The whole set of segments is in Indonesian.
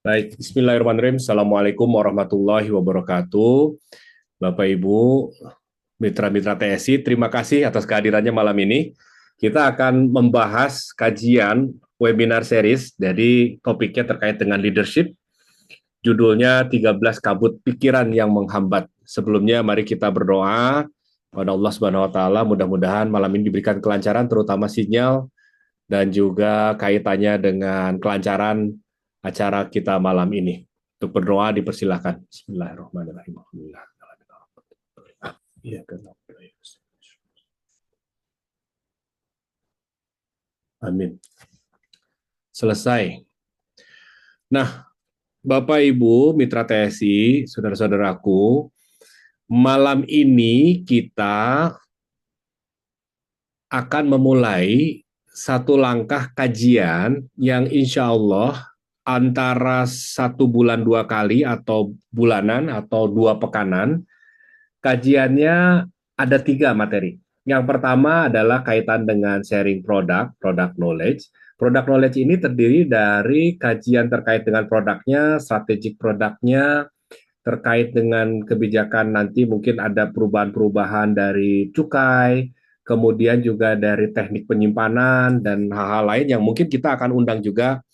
Baik, Bismillahirrahmanirrahim. Assalamualaikum warahmatullahi wabarakatuh. Bapak Ibu, mitra-mitra TSI, terima kasih atas kehadirannya malam ini. Kita akan membahas kajian webinar series, jadi topiknya terkait dengan leadership. Judulnya 13 kabut pikiran yang menghambat. Sebelumnya mari kita berdoa pada Allah Subhanahu wa taala, mudah-mudahan malam ini diberikan kelancaran terutama sinyal dan juga kaitannya dengan kelancaran acara kita malam ini. Untuk berdoa dipersilakan. Bismillahirrahmanirrahim. Amin. Selesai. Nah, Bapak Ibu, mitra TSI, saudara-saudaraku, malam ini kita akan memulai satu langkah kajian yang insya Allah antara 1 bulan 2 kali atau bulanan atau 2 pekanan. Kajiannya ada 3 materi. Yang pertama adalah kaitan dengan sharing product knowledge. Product knowledge ini terdiri dari kajian terkait dengan produknya, strategik produknya, terkait dengan kebijakan nanti mungkin ada perubahan-perubahan dari cukai, kemudian juga dari teknik penyimpanan dan hal-hal lain yang mungkin kita akan undang juga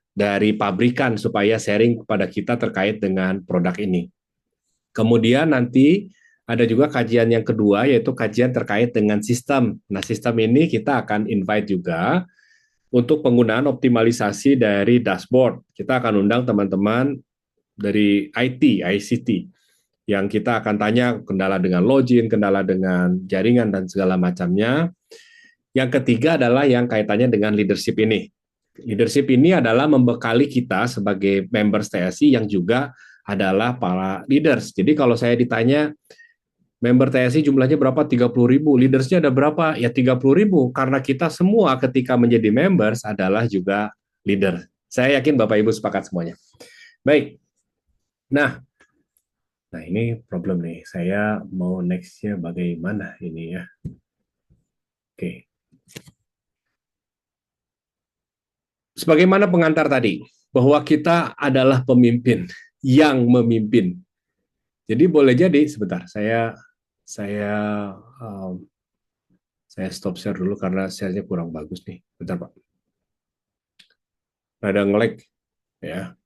dari pabrikan supaya sharing kepada kita terkait dengan produk ini. Kemudian nanti ada juga kajian yang kedua yaitu kajian terkait dengan sistem. Nah, sistem ini kita akan invite juga untuk penggunaan optimalisasi dari dashboard. Kita akan undang teman-teman dari IT, ICT, yang kita akan tanya kendala dengan login, kendala dengan jaringan, dan segala macamnya. Yang ketiga adalah yang kaitannya dengan leadership ini. Leadership ini adalah membekali kita sebagai members TSI yang juga adalah para leaders. Jadi kalau saya ditanya, member TSI jumlahnya berapa? 30.000. Leadersnya ada berapa? Ya 30.000. Karena kita semua ketika menjadi members adalah juga leader. Saya yakin Bapak Ibu sepakat semuanya. Baik. Nah, ini problem nih. Saya mau next-nya bagaimana ini ya. Oke. Sebagaimana pengantar tadi, bahwa kita adalah pemimpin yang memimpin. Jadi boleh jadi sebentar, saya stop share dulu karena share-nya kurang bagus nih. Bentar, Pak. Ada nge-lag ya.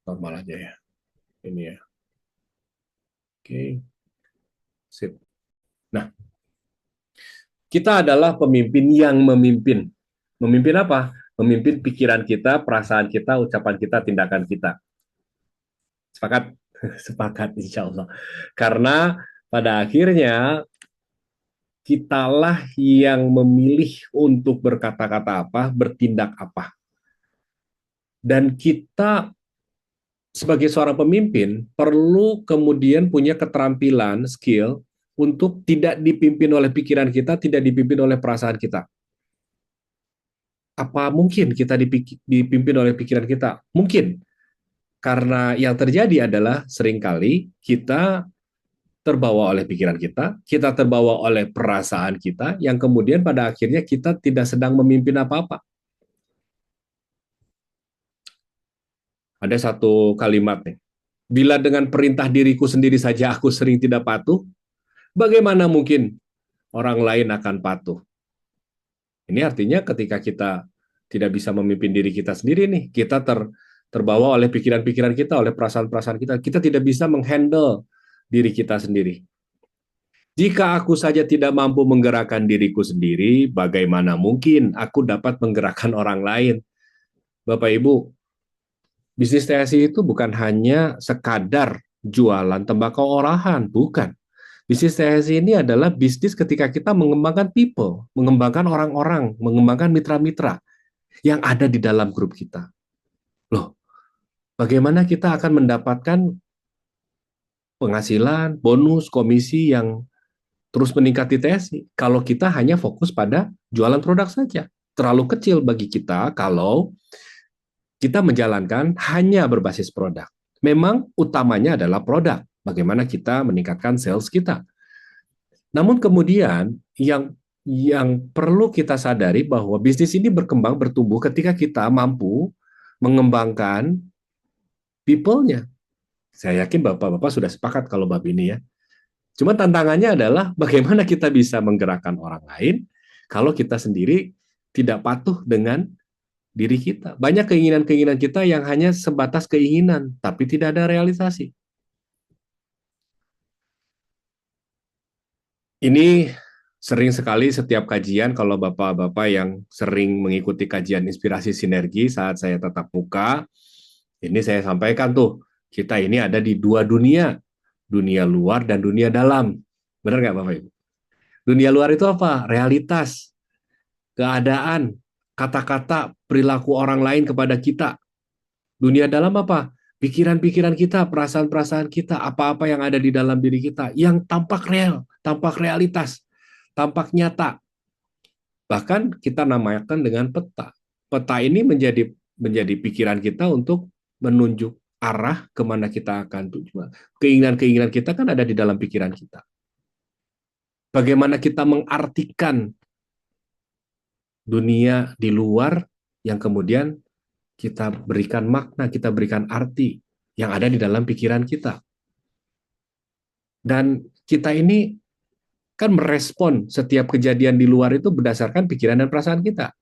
Normal aja ya. Ini ya. Oke. Sip. Nah, kita adalah pemimpin yang memimpin. Memimpin apa? Memimpin pikiran kita, perasaan kita, ucapan kita, tindakan kita. Sepakat? Sepakat, insya Allah. Karena pada akhirnya kitalah yang memilih untuk berkata-kata apa, bertindak apa. Dan kita sebagai seorang pemimpin perlu kemudian punya keterampilan, skill untuk tidak dipimpin oleh pikiran kita, tidak dipimpin oleh perasaan kita. Apa mungkin kita dipimpin oleh pikiran kita? Mungkin. Karena yang terjadi adalah seringkali kita terbawa oleh pikiran kita terbawa oleh perasaan kita, yang kemudian pada akhirnya kita tidak sedang memimpin apa-apa. Ada satu kalimat nih, bila dengan perintah diriku sendiri saja aku sering tidak patuh, bagaimana mungkin orang lain akan patuh? Ini artinya ketika kita tidak bisa memimpin diri kita sendiri nih, kita terbawa oleh pikiran-pikiran kita, oleh perasaan-perasaan kita tidak bisa menghandle diri kita sendiri. Jika aku saja tidak mampu menggerakkan diriku sendiri, bagaimana mungkin aku dapat menggerakkan orang lain? Bapak Ibu, bisnis TSI itu bukan hanya sekadar jualan tembakau orahan, bukan. Bisnis TSI ini adalah bisnis ketika kita mengembangkan people, mengembangkan orang-orang, mengembangkan mitra-mitra yang ada di dalam grup kita. Loh, bagaimana kita akan mendapatkan penghasilan, bonus, komisi yang terus meningkat di TSI kalau kita hanya fokus pada jualan produk saja? Terlalu kecil bagi kita kalau kita menjalankan hanya berbasis produk. Memang utamanya adalah produk. Bagaimana kita meningkatkan sales kita. Namun kemudian yang yang perlu kita sadari bahwa bisnis ini berkembang, bertumbuh ketika kita mampu mengembangkan people-nya. Saya yakin Bapak-Bapak sudah sepakat kalau bab ini ya. Cuma tantangannya adalah bagaimana kita bisa menggerakkan orang lain kalau kita sendiri tidak patuh dengan diri kita. Banyak keinginan-keinginan kita yang hanya sebatas keinginan, tapi tidak ada realisasi. Ini sering sekali setiap kajian, kalau Bapak-Bapak yang sering mengikuti kajian inspirasi sinergi saat saya tatap muka, ini saya sampaikan tuh, kita ini ada di dua dunia, dunia luar dan dunia dalam. Benar nggak Bapak Ibu? Dunia luar itu apa? Realitas, keadaan, kata-kata, perilaku orang lain kepada kita. Dunia dalam apa? Pikiran-pikiran kita, perasaan-perasaan kita, apa-apa yang ada di dalam diri kita, yang tampak real, tampak realitas, tampak nyata. Bahkan kita namakan dengan peta. Peta ini menjadi pikiran kita untuk menunjuk arah kemana kita akan tuju. Keinginan-keinginan kita kan ada di dalam pikiran kita. Bagaimana kita mengartikan dunia di luar yang kemudian kita berikan makna, kita berikan arti yang ada di dalam pikiran kita. Dan kita ini kan merespon setiap kejadian di luar itu berdasarkan pikiran dan perasaan kita.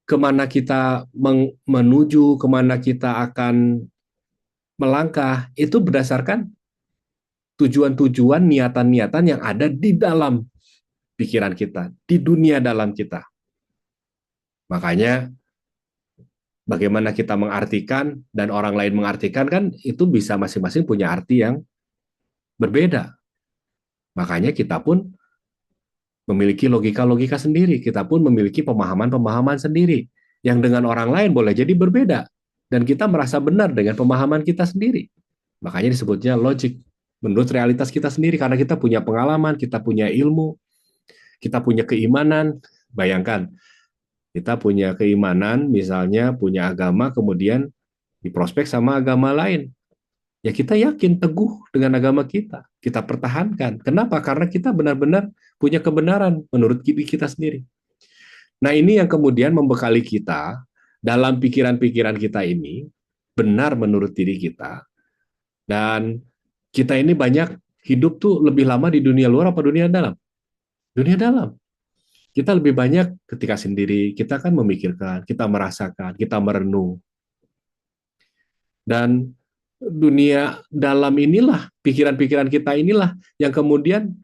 Kemana kita menuju, kemana kita akan melangkah, itu berdasarkan tujuan-tujuan, niatan-niatan yang ada di dalam pikiran kita, di dunia dalam kita. Makanya bagaimana kita mengartikan dan orang lain mengartikan kan itu bisa masing-masing punya arti yang berbeda. Makanya kita pun memiliki logika-logika sendiri, kita pun memiliki pemahaman-pemahaman sendiri yang dengan orang lain boleh jadi berbeda dan kita merasa benar dengan pemahaman kita sendiri. Makanya disebutnya logik menurut realitas kita sendiri karena kita punya pengalaman, kita punya ilmu, kita punya keimanan. Bayangkan kita punya keimanan, misalnya punya agama, kemudian diprospek sama agama lain. Ya kita yakin teguh dengan agama kita pertahankan. Kenapa? Karena kita benar-benar punya kebenaran menurut diri kita sendiri. Nah ini yang kemudian membekali kita dalam pikiran-pikiran kita ini, benar menurut diri kita, dan kita ini banyak hidup tuh lebih lama di dunia luar apa dunia dalam? Dunia dalam. Kita lebih banyak ketika sendiri, kita kan memikirkan, kita merasakan, kita merenung. Dan dunia dalam inilah, pikiran-pikiran kita inilah yang kemudian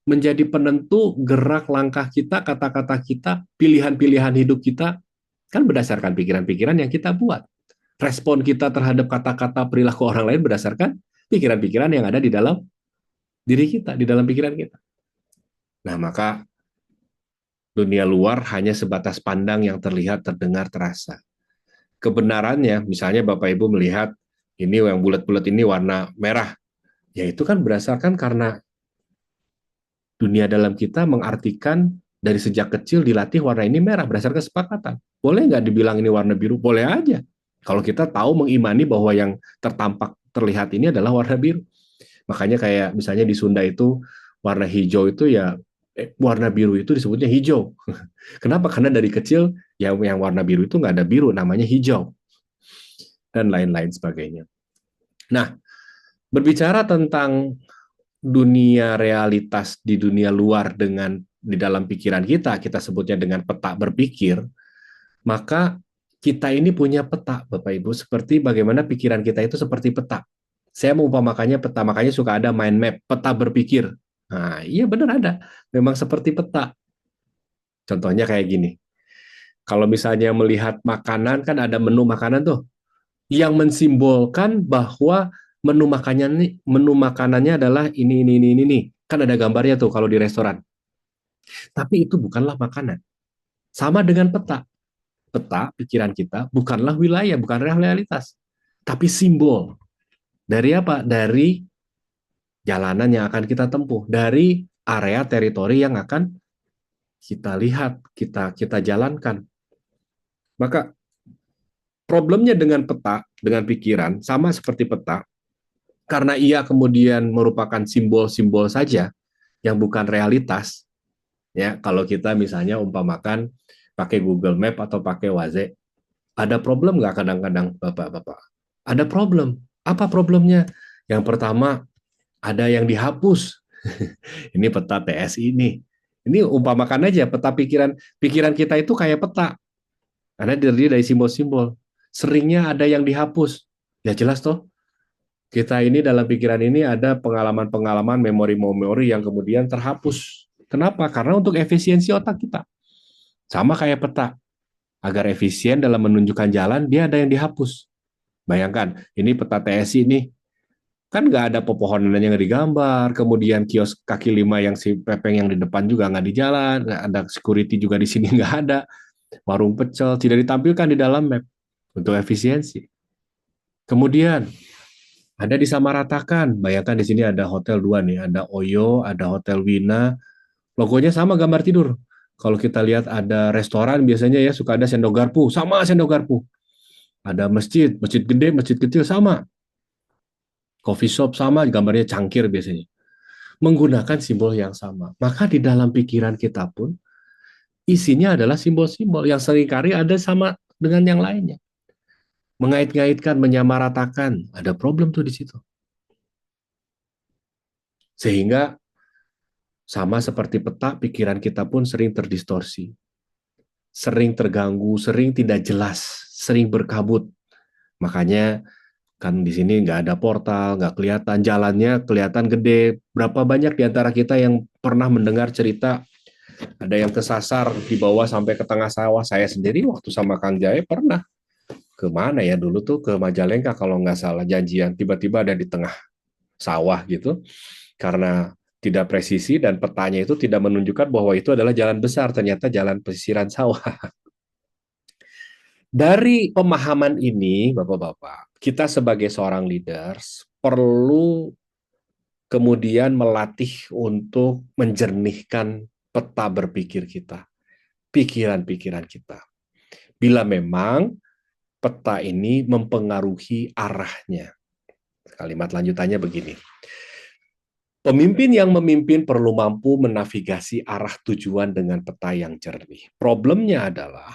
menjadi penentu gerak langkah kita, kata-kata kita, pilihan-pilihan hidup kita, kan berdasarkan pikiran-pikiran yang kita buat. Respon kita terhadap kata-kata perilaku orang lain berdasarkan pikiran-pikiran yang ada di dalam diri kita, di dalam pikiran kita. Nah, maka dunia luar hanya sebatas pandang yang terlihat, terdengar, terasa. Kebenarannya, misalnya Bapak Ibu melihat ini yang bulat-bulat ini warna merah, ya itu kan berdasarkan karena dunia dalam kita mengartikan dari sejak kecil dilatih warna ini merah berdasarkan kesepakatan. Boleh nggak dibilang ini warna biru? Boleh aja. Kalau kita tahu mengimani bahwa yang tertampak terlihat ini adalah warna biru. Makanya kayak misalnya di Sunda itu warna hijau itu ya warna biru itu disebutnya hijau. Kenapa? Karena dari kecil yang warna biru itu nggak ada biru, namanya hijau dan lain-lain sebagainya. Nah, berbicara tentang dunia realitas di dunia luar dengan di dalam pikiran kita sebutnya dengan peta berpikir, maka kita ini punya peta, Bapak Ibu, seperti bagaimana pikiran kita itu seperti peta. Saya mau umpamakannya peta, makanya suka ada mind map, peta berpikir. Nah, iya benar ada. Memang seperti peta. Contohnya kayak gini. Kalau misalnya melihat makanan, kan ada menu makanan tuh, yang mensimbolkan bahwa menu makanannya adalah ini. Kan ada gambarnya tuh kalau di restoran. Tapi itu bukanlah makanan. Sama dengan peta. Peta pikiran kita bukanlah wilayah, bukan realitas. Tapi simbol. Dari apa? Dari jalanan yang akan kita tempuh. Dari area teritori yang akan kita lihat, kita jalankan. Maka problemnya dengan peta, dengan pikiran, sama seperti peta, karena ia kemudian merupakan simbol-simbol saja yang bukan realitas, Ya, kalau kita misalnya umpamakan pakai Google Map atau pakai Waze, ada problem nggak kadang-kadang Bapak-Bapak? Ada problem. Apa problemnya? Yang pertama, ada yang dihapus. Ini peta TSI ini. Ini umpamakan aja peta pikiran pikiran kita itu kayak peta karena terdiri dari simbol-simbol. Seringnya ada yang dihapus. Ya jelas toh. Kita ini dalam pikiran ini ada pengalaman-pengalaman, memori-memori yang kemudian terhapus. Kenapa? Karena untuk efisiensi otak kita. Sama kayak peta. Agar efisien dalam menunjukkan jalan, dia ada yang dihapus. Bayangkan, ini peta TSI ini kan nggak ada pepohonan yang digambar, kemudian kios kaki lima yang si Pepeng yang di depan juga nggak di jalan, nggak ada security juga di sini nggak ada, warung pecel tidak ditampilkan di dalam map untuk efisiensi. Kemudian ada disamaratakan, bayangkan di sini ada hotel dua nih, ada Oyo, ada Hotel Wina, logonya sama gambar tidur. Kalau kita lihat ada restoran biasanya ya suka ada sendok garpu, sama sendok garpu. Ada masjid, masjid gede, masjid kecil sama. Coffee shop sama, gambarnya cangkir biasanya. Menggunakan simbol yang sama. Maka di dalam pikiran kita pun isinya adalah simbol-simbol yang seringkali ada sama dengan yang lainnya. Mengait-ngaitkan, menyamaratakan, ada problem tuh di situ. Sehingga sama seperti peta, pikiran kita pun sering terdistorsi, sering terganggu, sering tidak jelas, sering berkabut. Makanya kan di sini nggak ada portal, nggak kelihatan jalannya, kelihatan gede. Berapa banyak di antara kita yang pernah mendengar cerita ada yang kesasar di bawah sampai ke tengah sawah. Saya sendiri waktu sama Kang Jae pernah kemana ya dulu tuh ke Majalengka kalau nggak salah janjian tiba-tiba ada di tengah sawah gitu karena tidak presisi dan petanya itu tidak menunjukkan bahwa itu adalah jalan besar ternyata jalan pesisiran sawah. Dari pemahaman ini Bapak-bapak kita sebagai seorang leaders perlu kemudian melatih untuk menjernihkan peta berpikir kita, pikiran-pikiran kita. Bila memang peta ini mempengaruhi arahnya. Kalimat lanjutannya begini. Pemimpin yang memimpin perlu mampu menavigasi arah tujuan dengan peta yang jernih. Problemnya adalah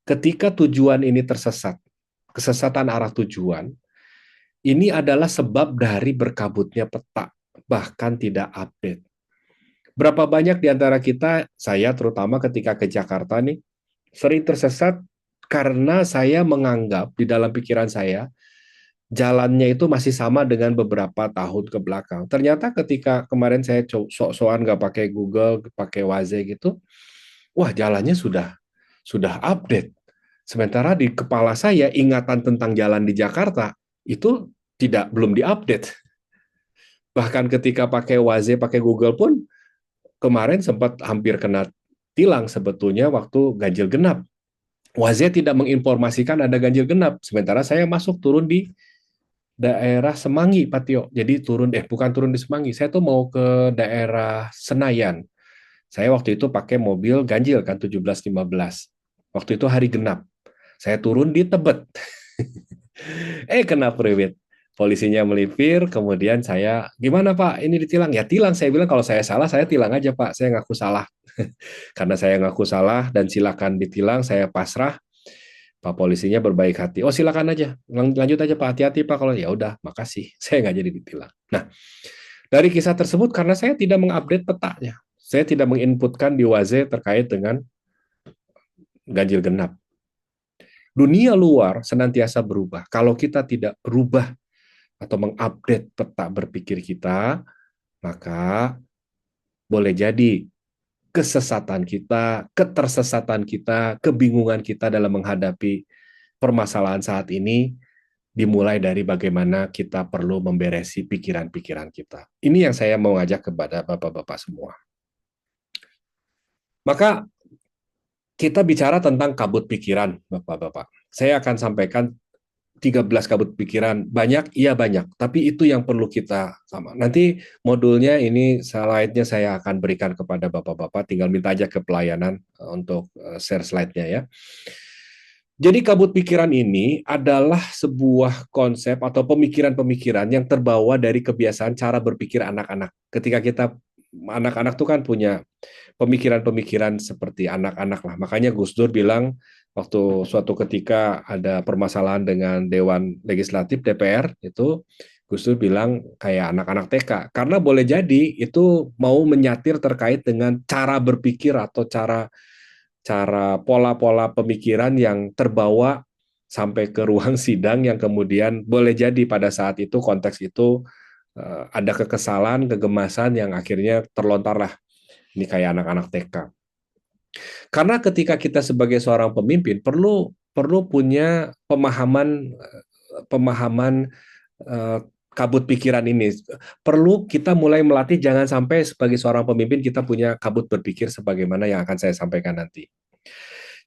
ketika tujuan ini tersesat, kesesatan arah tujuan, ini adalah sebab dari berkabutnya peta, bahkan tidak update. Berapa banyak di antara kita, saya terutama ketika ke Jakarta nih, sering tersesat karena saya menganggap di dalam pikiran saya, jalannya itu masih sama dengan beberapa tahun ke belakang. Ternyata ketika kemarin saya sok-sokan nggak pakai Google, pakai Waze gitu, wah jalannya sudah update. Sementara di kepala saya ingatan tentang jalan di Jakarta itu tidak belum diupdate. Bahkan ketika pakai Waze, pakai Google pun kemarin sempat hampir kena tilang sebetulnya waktu ganjil genap. Waze tidak menginformasikan ada ganjil genap, sementara saya masuk turun di daerah Semanggi, Pak Tio. Jadi bukan turun di Semanggi, saya tuh mau ke daerah Senayan. Saya waktu itu pakai mobil ganjil kan 17.15. Waktu itu hari genap. Saya turun di Tebet. Kena priwit. Polisinya melipir, kemudian saya, gimana Pak, ini ditilang? Ya tilang, saya bilang kalau saya salah, saya tilang aja Pak, saya ngaku salah. Karena saya ngaku salah dan silakan ditilang, saya pasrah. Pak polisinya berbaik hati. Oh silakan aja, lanjut aja Pak, hati-hati Pak. Kalau ya udah, makasih, saya nggak jadi ditilang. Nah, dari kisah tersebut karena saya tidak mengupdate petanya, saya tidak menginputkan di Waze terkait dengan ganjil genap. Dunia luar senantiasa berubah. Kalau kita tidak berubah atau mengupdate peta berpikir kita, maka boleh jadi kesesatan kita, ketersesatan kita, kebingungan kita dalam menghadapi permasalahan saat ini dimulai dari bagaimana kita perlu memberesi pikiran-pikiran kita. Ini yang saya mau ngajak kepada Bapak-Bapak semua. Maka kita bicara tentang kabut pikiran, Bapak-Bapak. Saya akan sampaikan 13 kabut pikiran. Banyak, iya banyak. Tapi itu yang perlu kita sama. Nanti modulnya ini slide-nya saya akan berikan kepada Bapak-Bapak. Tinggal minta aja ke pelayanan untuk share slide-nya ya. Jadi kabut pikiran ini adalah sebuah konsep atau pemikiran-pemikiran yang terbawa dari kebiasaan cara berpikir anak-anak. Ketika kita anak-anak tuh kan punya pemikiran-pemikiran seperti anak-anak lah. Makanya Gus Dur bilang waktu suatu ketika ada permasalahan dengan Dewan Legislatif DPR itu Gus Dur bilang kayak anak-anak TK karena boleh jadi itu mau menyatir terkait dengan cara berpikir atau cara cara pola-pola pemikiran yang terbawa sampai ke ruang sidang yang kemudian boleh jadi pada saat itu konteks itu ada kekesalan, kegemasan yang akhirnya terlontarlah ini kayak anak-anak TK. Karena ketika kita sebagai seorang pemimpin perlu perlu punya pemahaman eh, kabut pikiran ini. Perlu kita mulai melatih jangan sampai sebagai seorang pemimpin kita punya kabut berpikir sebagaimana yang akan saya sampaikan nanti.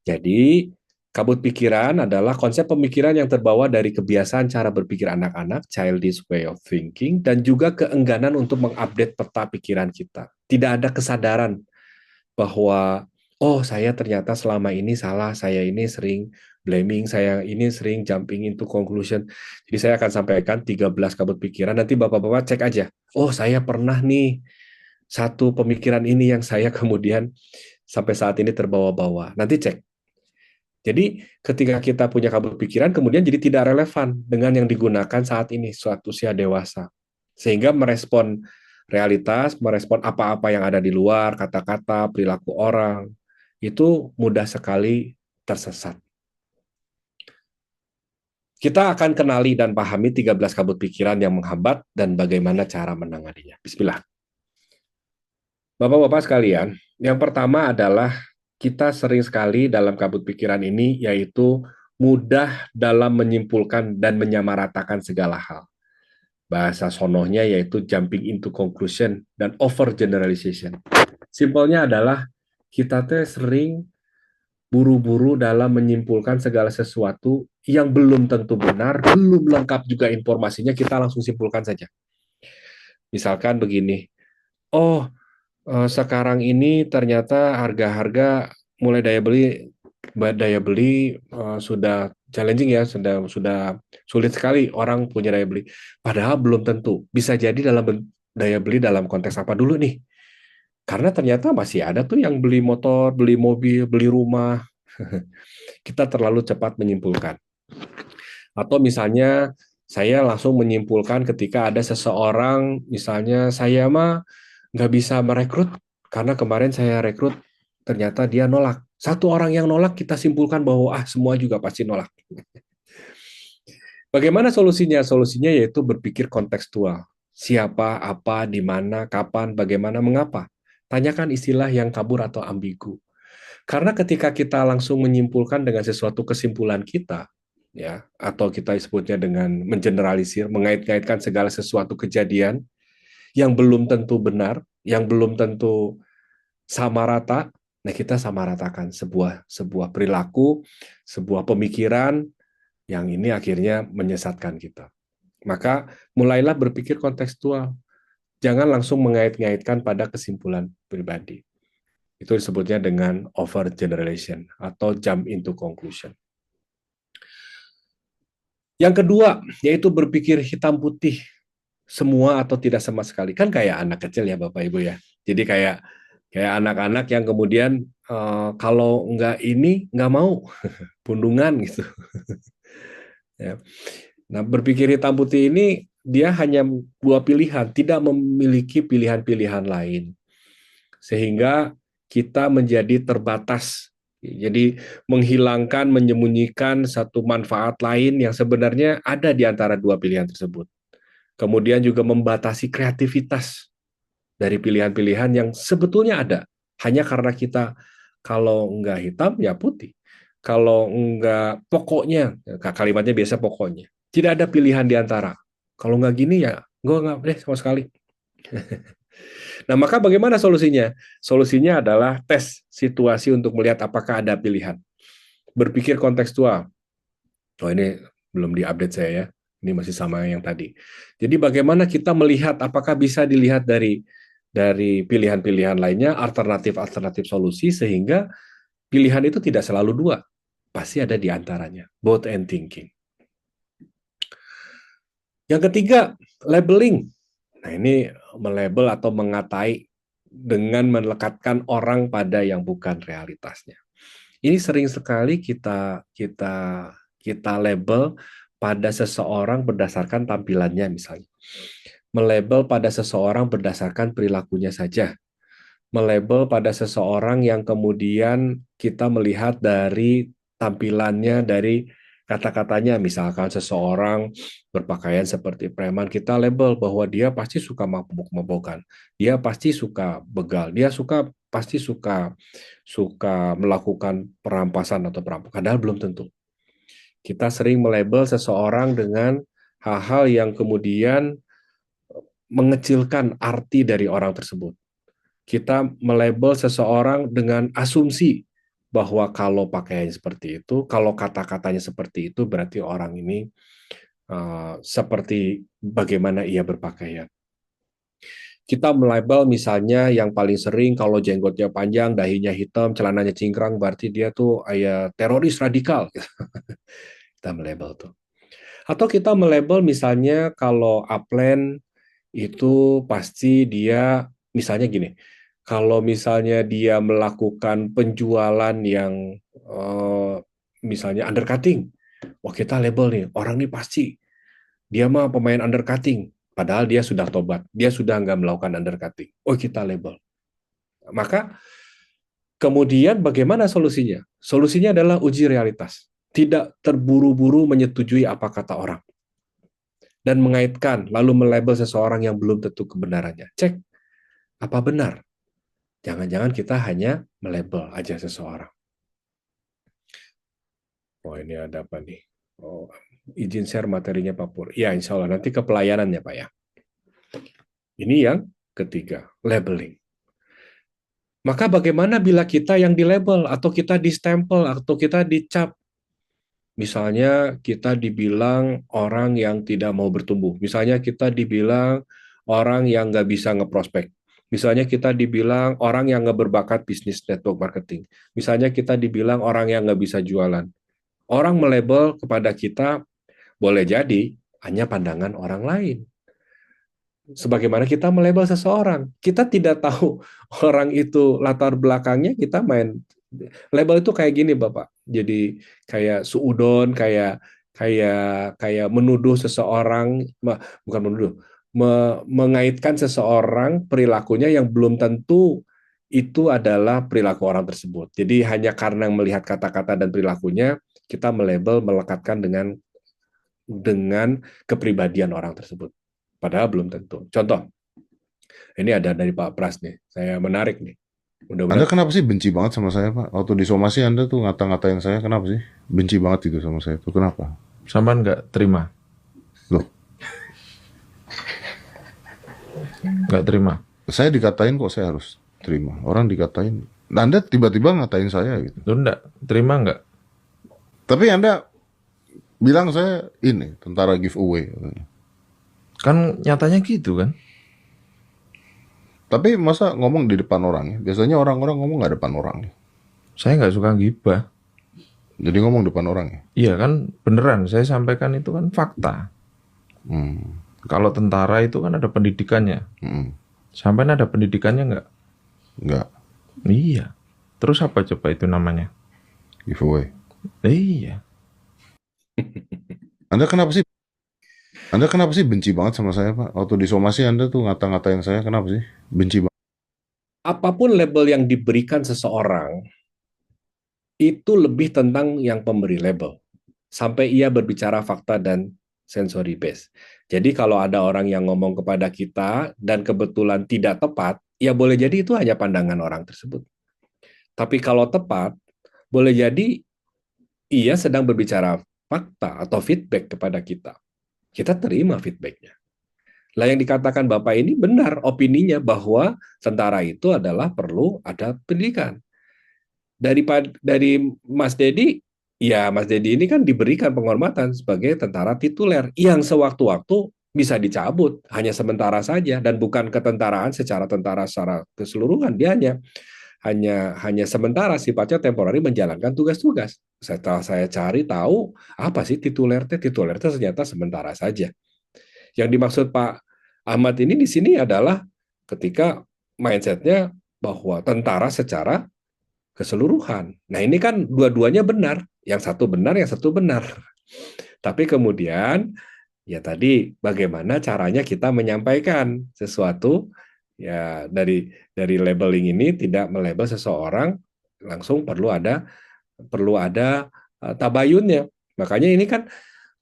Jadi, kabut pikiran adalah konsep pemikiran yang terbawa dari kebiasaan cara berpikir anak-anak, childish way of thinking, dan juga keengganan untuk mengupdate peta pikiran kita. Tidak ada kesadaran bahwa, oh saya ternyata selama ini salah, saya ini sering blaming, saya ini sering jumping into conclusion. Jadi saya akan sampaikan 13 kabut pikiran, nanti Bapak-Bapak cek aja. Oh saya pernah nih, satu pemikiran ini yang saya kemudian sampai saat ini terbawa-bawa. Nanti cek. Jadi ketika kita punya kabel pikiran, kemudian jadi tidak relevan dengan yang digunakan saat ini, suatu usia dewasa. Sehingga merespon realitas, merespon apa-apa yang ada di luar, kata-kata, perilaku orang, itu mudah sekali tersesat. Kita akan kenali dan pahami 13 kabut pikiran yang menghambat dan bagaimana cara menanganinya. Bismillah. Bapak-bapak sekalian, yang pertama adalah kita sering sekali dalam kabut pikiran ini yaitu mudah dalam menyimpulkan dan menyamaratakan segala hal. Bahasa sonohnya yaitu jumping into conclusion dan over generalization. Simpelnya adalah kita teh sering buru-buru dalam menyimpulkan segala sesuatu yang belum tentu benar, belum lengkap juga informasinya, kita langsung simpulkan saja. Misalkan begini, oh sekarang ini ternyata harga-harga mulai daya beli sudah challenging ya, sudah sulit sekali orang punya daya beli. Padahal belum tentu. Bisa jadi dalam daya beli dalam konteks apa dulu nih? Karena ternyata masih ada tuh yang beli motor, beli mobil, beli rumah. Kita terlalu cepat menyimpulkan. Atau misalnya saya langsung menyimpulkan ketika ada seseorang, misalnya saya mah nggak bisa merekrut karena kemarin saya rekrut ternyata dia nolak. Satu orang yang nolak kita simpulkan bahwa semua juga pasti nolak. Bagaimana solusinya? Solusinya yaitu berpikir kontekstual. Siapa, apa, di mana, kapan, bagaimana, mengapa. Tanyakan istilah yang kabur atau ambigu. Karena ketika kita langsung menyimpulkan dengan sesuatu kesimpulan kita, ya, atau kita sebutnya dengan mengeneralisir, mengait-ngaitkan segala sesuatu kejadian yang belum tentu benar, yang belum tentu sama rata, nah kita sama ratakan sebuah sebuah perilaku, sebuah pemikiran yang ini akhirnya menyesatkan kita. Maka mulailah berpikir kontekstual. Jangan langsung mengait-ngaitkan pada kesimpulan pribadi. Itu disebutnya dengan overgeneralization atau jump into conclusion. Yang kedua, yaitu berpikir hitam putih, semua atau tidak sama sekali. Kan kayak anak kecil ya Bapak Ibu ya. Jadi kayak kayak anak-anak yang kemudian kalau nggak ini nggak mau, pundungan gitu. Ya. Nah, berpikir hitam putih ini dia hanya dua pilihan, tidak memiliki pilihan-pilihan lain. Sehingga kita menjadi terbatas. Jadi menghilangkan, menyembunyikan satu manfaat lain yang sebenarnya ada di antara dua pilihan tersebut. Kemudian juga membatasi kreativitas dari pilihan-pilihan yang sebetulnya ada. Hanya karena kita kalau enggak hitam ya putih. Kalau enggak pokoknya, kalimatnya biasa pokoknya. Tidak ada pilihan di antara. Kalau enggak gini ya, gue enggak deh sama sekali. Nah, maka bagaimana solusinya? Solusinya adalah tes situasi untuk melihat apakah ada pilihan. Berpikir kontekstual. Oh, ini belum diupdate saya ya. Ini masih sama yang tadi. Jadi bagaimana kita melihat apakah bisa dilihat dari pilihan-pilihan lainnya, alternatif-alternatif solusi sehingga pilihan itu tidak selalu dua. Pasti ada di antaranya. Both and thinking. Yang ketiga, labeling. Nah, ini melabel atau mengatai dengan melekatkan orang pada yang bukan realitasnya. Ini sering sekali kita label pada seseorang berdasarkan tampilannya misalnya. Melabel pada seseorang berdasarkan perilakunya saja. Melabel pada seseorang yang kemudian kita melihat dari tampilannya, dari kata-katanya. Misalkan seseorang berpakaian seperti preman, kita label bahwa dia pasti suka mabuk-mabukan, dia pasti suka begal, dia pasti suka suka melakukan perampasan atau perampokan. Padahal belum tentu. Kita sering melabel seseorang dengan hal-hal yang kemudian mengecilkan arti dari orang tersebut. Kita melabel seseorang dengan asumsi bahwa kalau pakaiannya seperti itu, kalau kata-katanya seperti itu, berarti orang ini seperti bagaimana ia berpakaian. Kita melabel misalnya yang paling sering kalau jenggotnya panjang, dahinya hitam, celananya cingkrang, berarti dia tuh teroris radikal. Kita melabel tuh. Atau kita melabel misalnya kalau upland itu pasti dia, misalnya gini, kalau misalnya dia melakukan penjualan yang misalnya undercutting, wah kita label nih, orang ini pasti dia mah pemain undercutting, padahal dia sudah tobat, dia sudah nggak melakukan undercutting. Oh kita label. Maka kemudian bagaimana solusinya? Solusinya adalah uji realitas. Tidak terburu-buru menyetujui apa kata orang. Dan mengaitkan, lalu melabel seseorang yang belum tentu kebenarannya. Cek, apa benar? Jangan-jangan kita hanya melabel aja seseorang. Oh ini ada apa nih? Oh, izin share materinya Pak Pur. Ya insya Allah, nanti ke pelayanannya Pak ya. Ini yang ketiga, labeling. Maka bagaimana bila kita yang dilabel, atau kita distempel, atau kita dicap? Misalnya kita dibilang orang yang tidak mau bertumbuh. Misalnya kita dibilang orang yang nggak bisa ngeprospek. Misalnya kita dibilang orang yang nggak berbakat bisnis network marketing. Misalnya kita dibilang orang yang nggak bisa jualan. Orang melabel kepada kita boleh jadi hanya pandangan orang lain. Sebagaimana kita melabel seseorang. Kita tidak tahu orang itu latar belakangnya, kita main label itu kayak gini Bapak. Jadi kayak suudon, kayak kayak kayak menuduh seseorang, bukan menuduh, mengaitkan seseorang perilakunya yang belum tentu itu adalah perilaku orang tersebut. Jadi hanya karena melihat kata-kata dan perilakunya, kita melabel, melekatkan dengan kepribadian orang tersebut. Padahal belum tentu. Contoh, ini ada dari Pak Pras nih, saya menarik nih. Anda Mudah-mudahan. kenapa sih benci banget sama saya, Pak? Waktu di somasi Anda tuh ngata-ngatain saya, kenapa sih? Benci banget itu sama saya tuh, kenapa? Sampean nggak terima? Loh, Nggak terima? saya dikatain kok saya harus terima. Orang dikatain. Anda tiba-tiba ngatain saya gitu. Lu nggak terima nggak? Tapi Anda bilang saya ini, tentara giveaway. Kan nyatanya gitu kan? Tapi masa ngomong di depan orang ya? Biasanya orang-orang ngomong nggak depan orang ya? Saya nggak suka gibah. Jadi ngomong depan orang ya? Iya kan beneran, saya sampaikan itu kan fakta. Kalau tentara itu kan ada pendidikannya. Sampean ada pendidikannya nggak? Nggak, Iya. Terus apa coba itu namanya? giveaway. Iya. Anda kenapa sih? Anda kenapa sih benci banget sama saya, Pak? Waktu di somasi Anda tuh ngata-ngatain saya, kenapa sih? Benci banget. Apapun label yang diberikan seseorang, itu lebih tentang yang pemberi label. Sampai ia berbicara fakta dan sensory base. Jadi kalau ada orang yang ngomong kepada kita dan kebetulan tidak tepat, ya boleh jadi itu hanya pandangan orang tersebut. Tapi kalau tepat, boleh jadi ia sedang berbicara fakta atau feedback kepada kita. Kita terima feedbacknya. Lah yang dikatakan Bapak ini benar opininya bahwa tentara itu adalah perlu ada pendidikan. Dari Mas Dedi, ya Mas Dedi ini kan diberikan penghormatan sebagai tentara tituler yang sewaktu-waktu bisa dicabut hanya sementara saja dan bukan ketentaraan secara tentara secara keseluruhan, dia hanya sementara, sifatnya temporari menjalankan tugas-tugas. Setelah saya cari tahu apa sih tituler ternyata sementara saja. Yang dimaksud Pak Ahmad ini di sini adalah ketika mindsetnya bahwa tentara secara keseluruhan. Nah ini kan dua-duanya benar, yang satu benar, yang satu benar. Tapi kemudian ya tadi bagaimana caranya kita menyampaikan sesuatu ya dari labeling ini tidak melabel seseorang langsung perlu ada tabayunnya. Makanya ini kan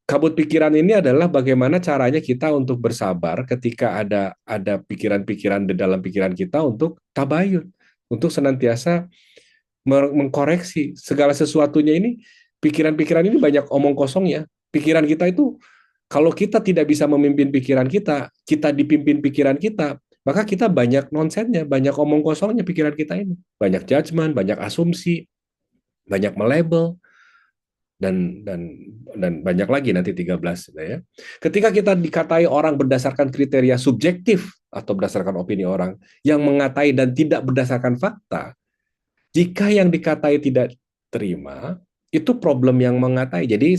kabut pikiran ini adalah bagaimana caranya kita untuk bersabar ketika ada pikiran-pikiran di dalam pikiran kita untuk tabayun, untuk senantiasa mengkoreksi segala sesuatunya ini. Pikiran-pikiran ini banyak omong kosong ya. Pikiran kita itu kalau kita tidak bisa memimpin pikiran kita, kita dipimpin pikiran kita, maka kita banyak nonsennya, banyak omong kosongnya pikiran kita ini. Banyak judgement, banyak asumsi, banyak melabel, dan banyak lagi nanti 13 ya. Ketika kita dikatai orang berdasarkan kriteria subjektif atau berdasarkan opini orang yang mengatai dan tidak berdasarkan fakta, jika yang dikatai tidak terima, itu problem yang mengatai. Jadi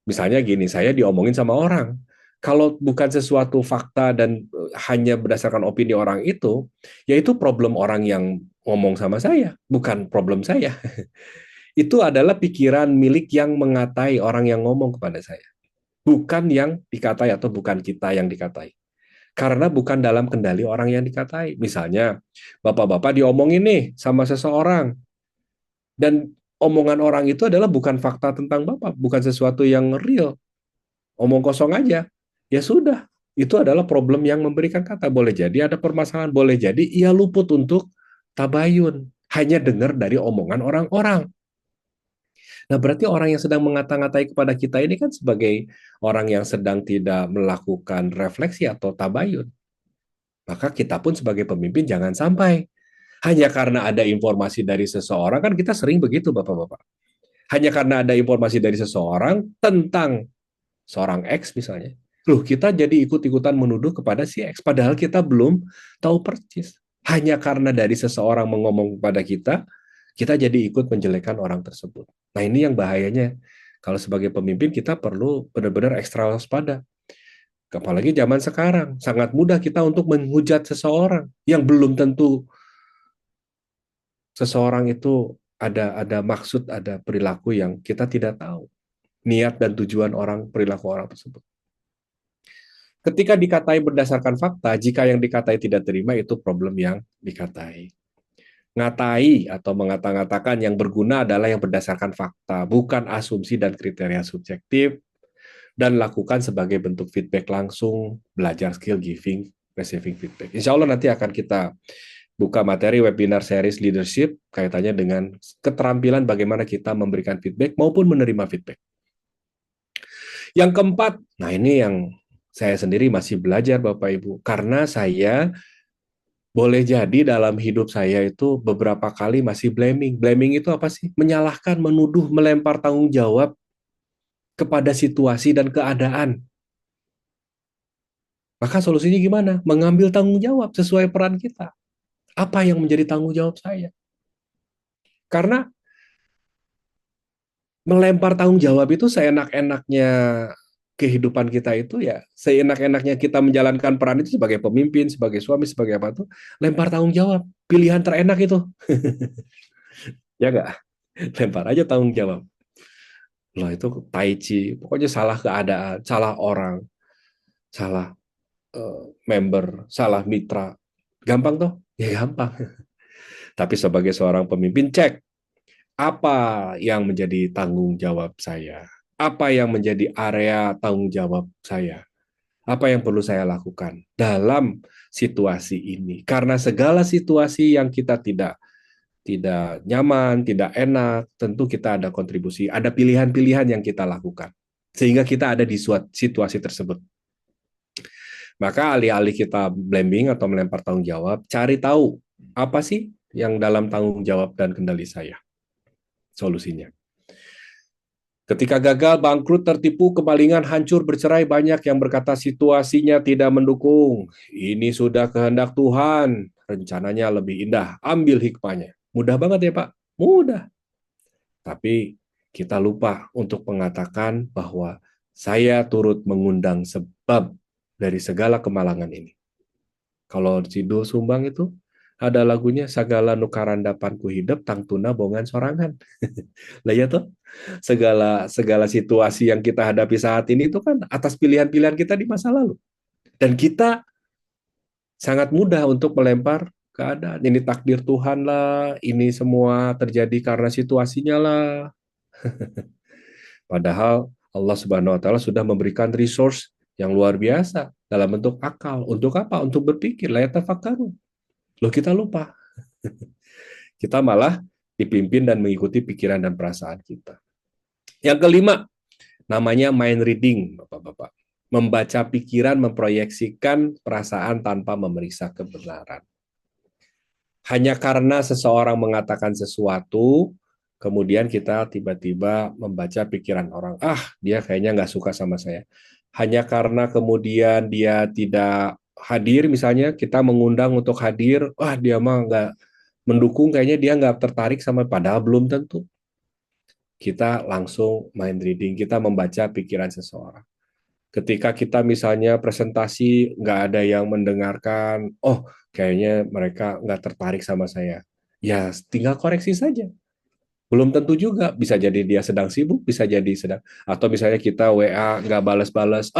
misalnya gini, saya diomongin sama orang. Kalau bukan sesuatu fakta dan hanya berdasarkan opini orang itu, ya itu problem orang yang ngomong sama saya, bukan problem saya. Itu adalah pikiran milik yang mengatai orang yang ngomong kepada saya. Bukan yang dikatai atau bukan kita yang dikatai. Karena bukan dalam kendali orang yang dikatai. Misalnya, bapak-bapak diomongin nih sama seseorang. Dan omongan orang itu adalah bukan fakta tentang bapak. Bukan sesuatu yang real. Omong kosong aja. Ya sudah. Itu adalah problem yang memberikan kata. Boleh jadi ada permasalahan. Boleh jadi ia luput untuk tabayun. Hanya dengar dari omongan orang-orang. Nah, berarti orang yang sedang mengata-ngatai kepada kita ini kan sebagai orang yang sedang tidak melakukan refleksi atau tabayun. Maka kita pun sebagai pemimpin jangan sampai hanya karena ada informasi dari seseorang, kan kita sering begitu Bapak-Bapak. Hanya karena ada informasi dari seseorang tentang seorang X misalnya. Loh, kita jadi ikut-ikutan menuduh kepada si X, padahal kita belum tahu persis. Hanya karena dari seseorang mengomong kepada kita jadi ikut menjelekkan orang tersebut. Nah ini yang bahayanya. Kalau sebagai pemimpin kita perlu benar-benar ekstra waspada. Apalagi zaman sekarang, sangat mudah kita untuk menghujat seseorang yang belum tentu seseorang itu ada maksud, ada perilaku yang kita tidak tahu. Niat dan tujuan orang, perilaku orang tersebut. Ketika dikatai berdasarkan fakta, jika yang dikatai tidak terima, itu problem yang dikatai. Ngatai atau mengata-ngatakan yang berguna adalah yang berdasarkan fakta, bukan asumsi dan kriteria subjektif, dan lakukan sebagai bentuk feedback langsung, belajar skill giving, receiving feedback. Insya Allah nanti akan kita buka materi webinar series leadership kaitannya dengan keterampilan bagaimana kita memberikan feedback maupun menerima feedback. Yang keempat, nah ini yang saya sendiri masih belajar Bapak Ibu, karena saya boleh jadi dalam hidup saya itu beberapa kali masih blaming. Blaming itu apa sih? Menyalahkan, menuduh, melempar tanggung jawab kepada situasi dan keadaan. Maka solusinya gimana? Mengambil tanggung jawab sesuai peran kita. Apa yang menjadi tanggung jawab saya? Karena melempar tanggung jawab itu seenak-enaknya kehidupan kita itu ya, seenak-enaknya kita menjalankan peran itu sebagai pemimpin, sebagai suami, sebagai apa tuh, lempar tanggung jawab. Pilihan terenak itu. Ya nggak? Lempar aja tanggung jawab. Loh itu tai chi, pokoknya salah keadaan, salah orang, salah member, salah mitra. Gampang toh? Ya gampang. Tapi sebagai seorang pemimpin, cek apa yang menjadi tanggung jawab saya, apa yang menjadi area tanggung jawab saya, apa yang perlu saya lakukan dalam situasi ini. Karena segala situasi yang kita tidak nyaman, tidak enak, tentu kita ada kontribusi, ada pilihan-pilihan yang kita lakukan. Sehingga kita ada di suatu situasi tersebut. Maka alih-alih kita blaming atau melempar tanggung jawab, cari tahu apa sih yang dalam tanggung jawab dan kendali saya. Solusinya. Ketika gagal, bangkrut, tertipu, kemalingan, hancur, bercerai, banyak yang berkata situasinya tidak mendukung. Ini sudah kehendak Tuhan, rencananya lebih indah. Ambil hikmahnya. Mudah banget ya Pak? Mudah. Tapi kita lupa untuk mengatakan bahwa saya turut mengundang sebab dari segala kemalangan ini. Kalau Sidul Sumbang itu, Ada lagunya, segala nukarandapanku hidup, tang tuna bongan sorangan. Lah ya tuh, segala segala situasi yang kita hadapi saat ini itu kan atas pilihan-pilihan kita di masa lalu. Dan kita sangat mudah untuk melempar keadaan. Ini takdir Tuhan lah, ini semua terjadi karena situasinya lah. Padahal Allah Subhanahu wa taala sudah memberikan resource yang luar biasa dalam bentuk akal. Untuk apa? Untuk berpikir, la yatafakkaru. Loh, kita lupa. Kita malah dipimpin dan mengikuti pikiran dan perasaan kita. Yang kelima, namanya mind reading, Bapak-bapak. Membaca pikiran, memproyeksikan perasaan tanpa memeriksa kebenaran. Hanya karena seseorang mengatakan sesuatu, kemudian kita tiba-tiba membaca pikiran orang, dia kayaknya nggak suka sama saya. Hanya karena kemudian dia tidak hadir, misalnya kita mengundang untuk hadir, dia mah nggak mendukung, kayaknya dia nggak tertarik sama, padahal belum tentu. Kita langsung mind reading, kita membaca pikiran seseorang. Ketika kita misalnya presentasi, nggak ada yang mendengarkan, kayaknya mereka nggak tertarik sama saya. Ya, tinggal koreksi saja. Belum tentu juga, bisa jadi dia sedang sibuk, bisa jadi sedang, atau misalnya kita WA nggak balas-balas,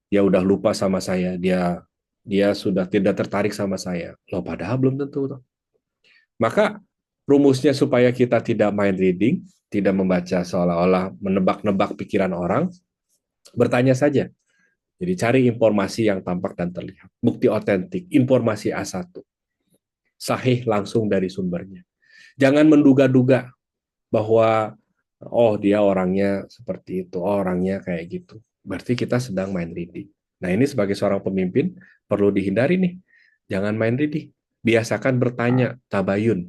dia udah lupa sama saya, dia sudah tidak tertarik sama saya. Loh, padahal belum tentu. Maka rumusnya supaya kita tidak mind reading, tidak membaca seolah-olah menebak-nebak pikiran orang, bertanya saja. Jadi cari informasi yang tampak dan terlihat. Bukti otentik, informasi A1. Sahih langsung dari sumbernya. Jangan menduga-duga bahwa dia orangnya seperti itu, orangnya kayak gitu. Berarti kita sedang mind reading. Nah, ini sebagai seorang pemimpin perlu dihindari nih. Jangan mind reading. Biasakan bertanya, tabayun.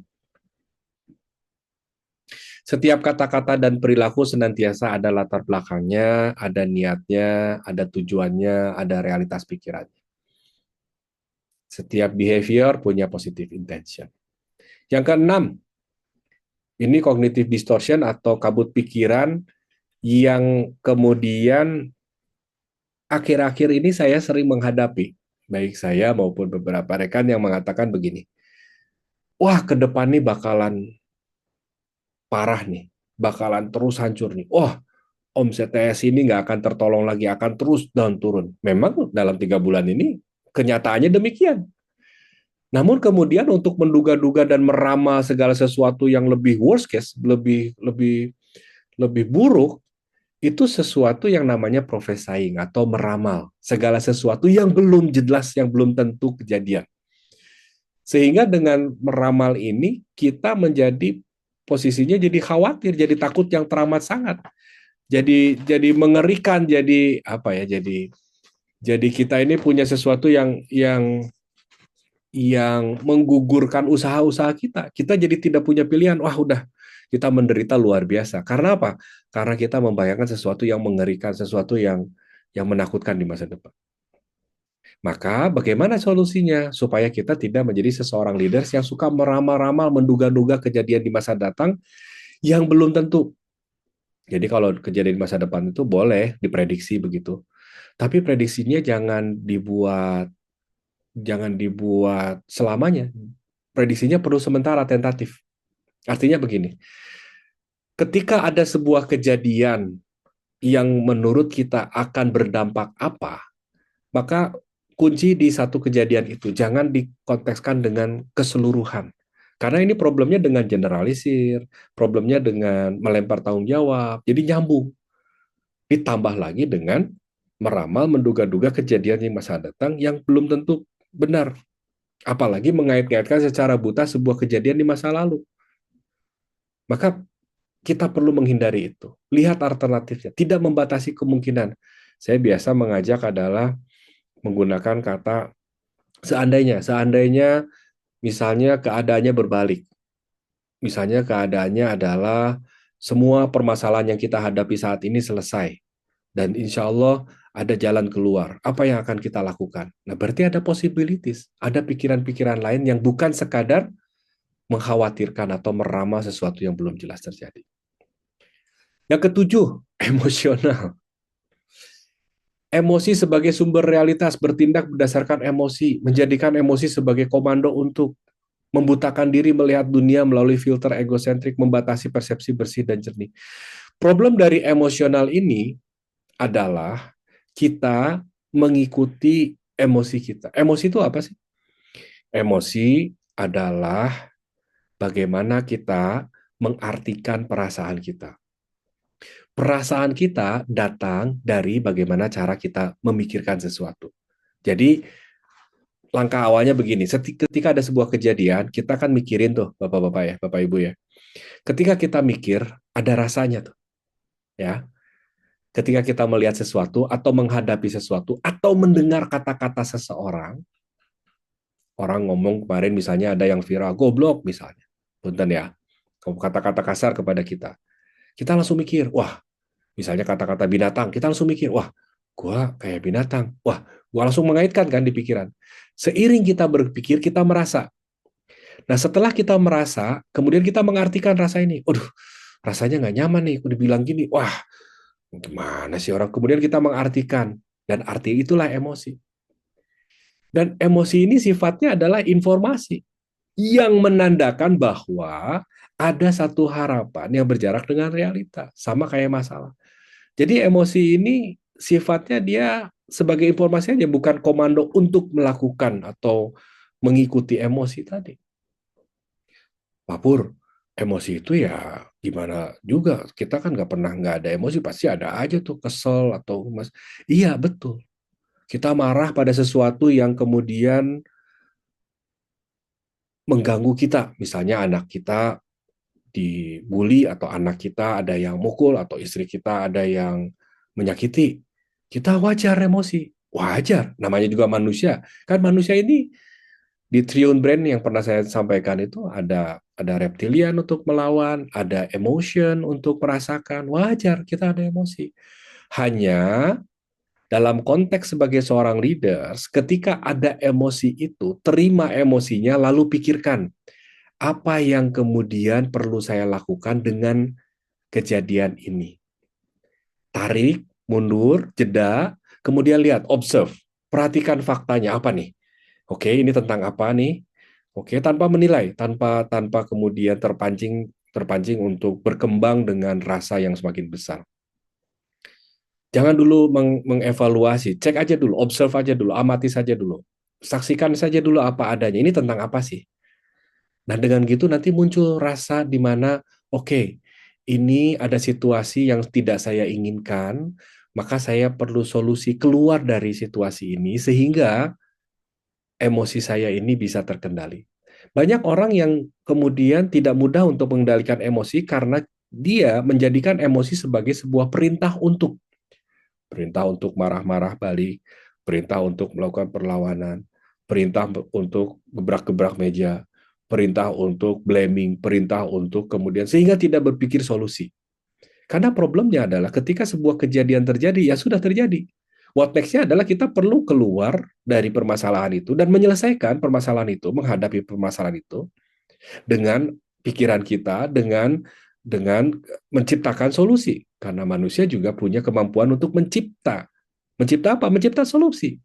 Setiap kata-kata dan perilaku senantiasa ada latar belakangnya, ada niatnya, ada tujuannya, ada realitas pikirannya. Setiap behavior punya positive intention. Yang keenam, ini cognitive distortion atau kabut pikiran yang kemudian akhir-akhir ini saya sering menghadapi. Baik saya maupun beberapa rekan yang mengatakan begini, wah ke depan nih bakalan parah nih, bakalan terus hancur nih. Omset TS ini nggak akan tertolong lagi, akan terus down turun. Memang dalam 3 bulan ini kenyataannya demikian. Namun kemudian untuk menduga-duga dan meramal segala sesuatu yang lebih worst case, lebih buruk, itu sesuatu yang namanya prophesying atau meramal segala sesuatu yang belum jelas, yang belum tentu kejadian. Sehingga dengan meramal ini kita menjadi posisinya jadi khawatir, jadi takut yang teramat sangat. Jadi mengerikan, jadi apa ya? Jadi kita ini punya sesuatu yang menggugurkan usaha-usaha kita. Kita jadi tidak punya pilihan. Wah, udah kita menderita luar biasa. Karena apa? Karena kita membayangkan sesuatu yang mengerikan, sesuatu yang menakutkan di masa depan. Maka bagaimana solusinya supaya kita tidak menjadi seseorang leaders yang suka meramal-ramal, menduga-duga kejadian di masa datang yang belum tentu. Jadi kalau kejadian di masa depan itu boleh diprediksi begitu. Tapi prediksinya jangan dibuat selamanya. Prediksinya perlu sementara, tentatif. Artinya begini, ketika ada sebuah kejadian yang menurut kita akan berdampak apa, maka kunci di satu kejadian itu. Jangan dikontekskan dengan keseluruhan. Karena ini problemnya dengan generalisir, problemnya dengan melempar tanggung jawab, jadi nyambung. Ditambah lagi dengan meramal, menduga-duga kejadian di masa datang yang belum tentu benar. Apalagi mengait-ngaitkan secara buta sebuah kejadian di masa lalu. Maka kita perlu menghindari itu. Lihat alternatifnya, tidak membatasi kemungkinan. Saya biasa mengajak adalah menggunakan kata seandainya misalnya keadaannya berbalik. Misalnya keadaannya adalah semua permasalahan yang kita hadapi saat ini selesai. Dan insya Allah ada jalan keluar. Apa yang akan kita lakukan? Nah, berarti ada possibilities. Ada pikiran-pikiran lain yang bukan sekadar mengkhawatirkan atau meramal sesuatu yang belum jelas terjadi. Yang ketujuh, emosional. Emosi sebagai sumber realitas, bertindak berdasarkan emosi, menjadikan emosi sebagai komando untuk. membutakan diri melihat dunia melalui filter egosentrik, membatasi persepsi bersih dan jernih. Problem dari emosional ini adalah kita mengikuti emosi kita. Emosi itu apa sih? Emosi adalah bagaimana kita mengartikan perasaan kita. Perasaan kita datang dari bagaimana cara kita memikirkan sesuatu. Jadi, langkah awalnya begini, ketika ada sebuah kejadian, kita kan mikirin tuh, Bapak-bapak ya, Bapak Ibu ya. Ketika kita mikir, ada rasanya tuh, ya. Ketika kita melihat sesuatu atau menghadapi sesuatu atau mendengar kata-kata seseorang, orang ngomong kemarin misalnya ada yang viral, goblok misalnya, punten ya, kata-kata kasar kepada kita. Kita langsung mikir, wah, misalnya kata-kata binatang, kita langsung mikir, wah, gua kayak binatang. Wah, gua langsung mengaitkan kan di pikiran. Seiring kita berpikir, kita merasa. Nah, setelah kita merasa, kemudian kita mengartikan rasa ini. Aduh, rasanya nggak nyaman nih, udah bilang gini. Wah, gimana sih orang? Kemudian kita mengartikan. Dan arti itulah emosi. Dan emosi ini sifatnya adalah informasi yang menandakan bahwa ada satu harapan yang berjarak dengan realita. Sama kayak masalah. Jadi emosi ini sifatnya dia sebagai informasi aja, bukan komando untuk melakukan atau mengikuti emosi tadi. Pak Pur, emosi itu ya gimana juga, kita kan nggak pernah nggak ada emosi, pasti ada aja tuh kesel atau mas. Iya betul, kita marah pada sesuatu yang kemudian mengganggu kita, misalnya anak kita dibully atau anak kita ada yang mukul atau istri kita ada yang menyakiti, kita wajar emosi, wajar, namanya juga manusia. Kan manusia ini di Triune Brain yang pernah saya sampaikan itu ada reptilian untuk melawan, ada emotion untuk merasakan, wajar kita ada emosi. Hanya dalam konteks sebagai seorang leaders, ketika ada emosi itu, terima emosinya lalu pikirkan apa yang kemudian perlu saya lakukan dengan kejadian ini. Tarik, mundur, jeda, kemudian lihat, observe, perhatikan faktanya apa nih. Oke, ini tentang apa nih? Oke, tanpa menilai, tanpa kemudian terpancing untuk berkembang dengan rasa yang semakin besar. Jangan dulu mengevaluasi, cek aja dulu, observe aja dulu, amati saja dulu. Saksikan saja dulu apa adanya. Ini tentang apa sih? Nah, dengan gitu nanti muncul rasa di mana, oke, ini ada situasi yang tidak saya inginkan, maka saya perlu solusi keluar dari situasi ini sehingga emosi saya ini bisa terkendali. Banyak orang yang kemudian tidak mudah untuk mengendalikan emosi karena dia menjadikan emosi sebagai sebuah perintah untuk marah-marah balik, perintah untuk melakukan perlawanan, perintah untuk gebrak-gebrak meja, perintah untuk blaming, perintah untuk kemudian sehingga tidak berpikir solusi. Karena problemnya adalah ketika sebuah kejadian terjadi, ya sudah terjadi. What next-nya adalah kita perlu keluar dari permasalahan itu dan menyelesaikan permasalahan itu, menghadapi permasalahan itu dengan pikiran kita, dengan menciptakan solusi. Karena manusia juga punya kemampuan untuk mencipta. Mencipta apa? Mencipta solusi.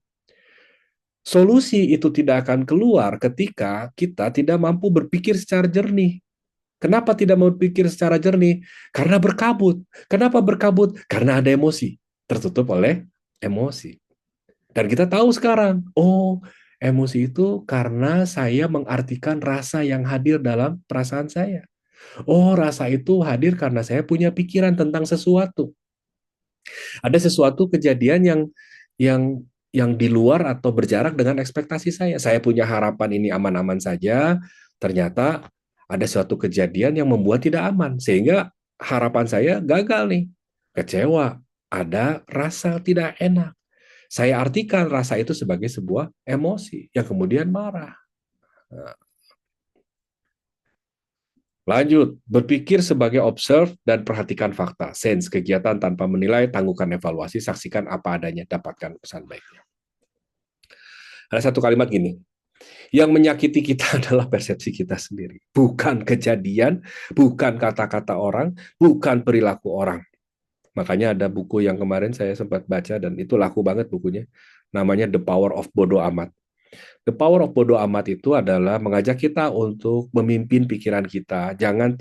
Solusi itu tidak akan keluar ketika kita tidak mampu berpikir secara jernih. Kenapa tidak mau berpikir secara jernih? Karena berkabut. Kenapa berkabut? Karena ada emosi. Tertutup oleh emosi. Dan kita tahu sekarang, oh, emosi itu karena saya mengartikan rasa yang hadir dalam perasaan saya. Oh, rasa itu hadir karena saya punya pikiran tentang sesuatu. Ada sesuatu kejadian yang yang di luar atau berjarak dengan ekspektasi saya. Saya punya harapan ini aman-aman saja, ternyata ada suatu kejadian yang membuat tidak aman sehingga harapan saya gagal nih. Kecewa, ada rasa tidak enak. Saya artikan rasa itu sebagai sebuah emosi yang kemudian marah. Nah, lanjut, berpikir sebagai observe dan perhatikan fakta. Sense, kegiatan tanpa menilai, tangguhkan evaluasi, saksikan apa adanya, dapatkan pesan baiknya. Ada satu kalimat gini, yang menyakiti kita adalah persepsi kita sendiri. Bukan kejadian, bukan kata-kata orang, bukan perilaku orang. Makanya ada buku yang kemarin saya sempat baca, dan itu laku banget bukunya. Namanya The Power of Bodo Amat. The power of bodo amat itu adalah mengajak kita untuk memimpin pikiran kita, jangan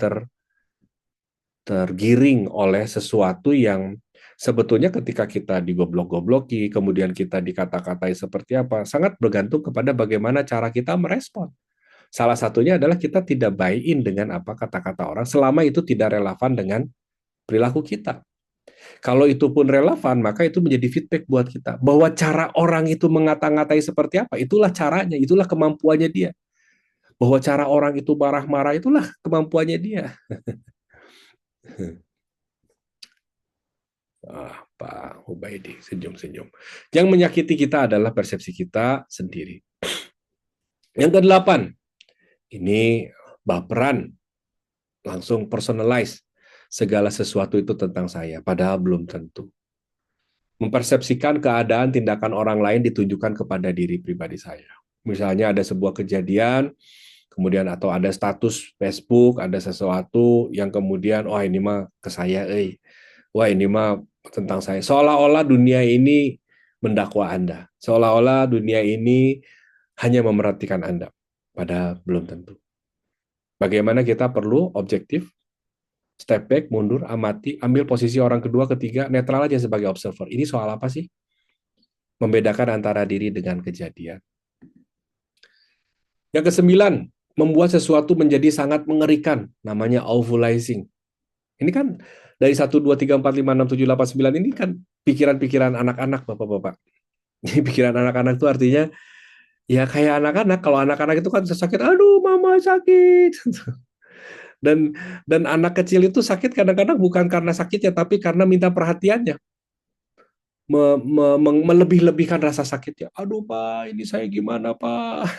tergiring oleh sesuatu yang sebetulnya ketika kita digoblok-gobloki, kemudian kita dikata-katai seperti apa, sangat bergantung kepada bagaimana cara kita merespon. Salah satunya adalah kita tidak buy-in dengan apa kata-kata orang selama itu tidak relevan dengan perilaku kita. Kalau itu pun relevan, maka itu menjadi feedback buat kita. Bahwa cara orang itu mengata-ngatai seperti apa, itulah caranya, itulah kemampuannya dia. Bahwa cara orang itu marah-marah, itulah kemampuannya dia. Pak Hubaidi, senyum-senyum. Yang menyakiti kita adalah persepsi kita sendiri. Yang kedelapan, ini baperan, langsung personalize. Segala sesuatu itu tentang saya, padahal belum tentu. Mempersepsikan keadaan tindakan orang lain ditujukan kepada diri pribadi saya. Misalnya ada sebuah kejadian, kemudian atau ada status Facebook, ada sesuatu yang kemudian, oh ini mah ke saya, wah ini mah tentang saya. Seolah-olah dunia ini mendakwa Anda. Seolah-olah dunia ini hanya memerhatikan Anda. Padahal belum tentu. Bagaimana kita perlu objektif, step back, mundur, amati, ambil posisi orang kedua, ketiga, netral aja sebagai observer. Ini soal apa sih? Membedakan antara diri dengan kejadian. Yang kesembilan, membuat sesuatu menjadi sangat mengerikan. Namanya ovulizing. Ini kan dari 1, 2, 3, 4, 5, 6, 7, 8, 9 ini kan pikiran-pikiran anak-anak, Bapak-Bapak. Jadi pikiran anak-anak itu artinya ya kayak anak-anak. Kalau anak-anak itu kan sakit, aduh mama sakit. Dan anak kecil itu sakit kadang-kadang bukan karena sakitnya, tapi karena minta perhatiannya. Melebih-lebihkan rasa sakitnya. Aduh Pak, ini saya gimana Pak?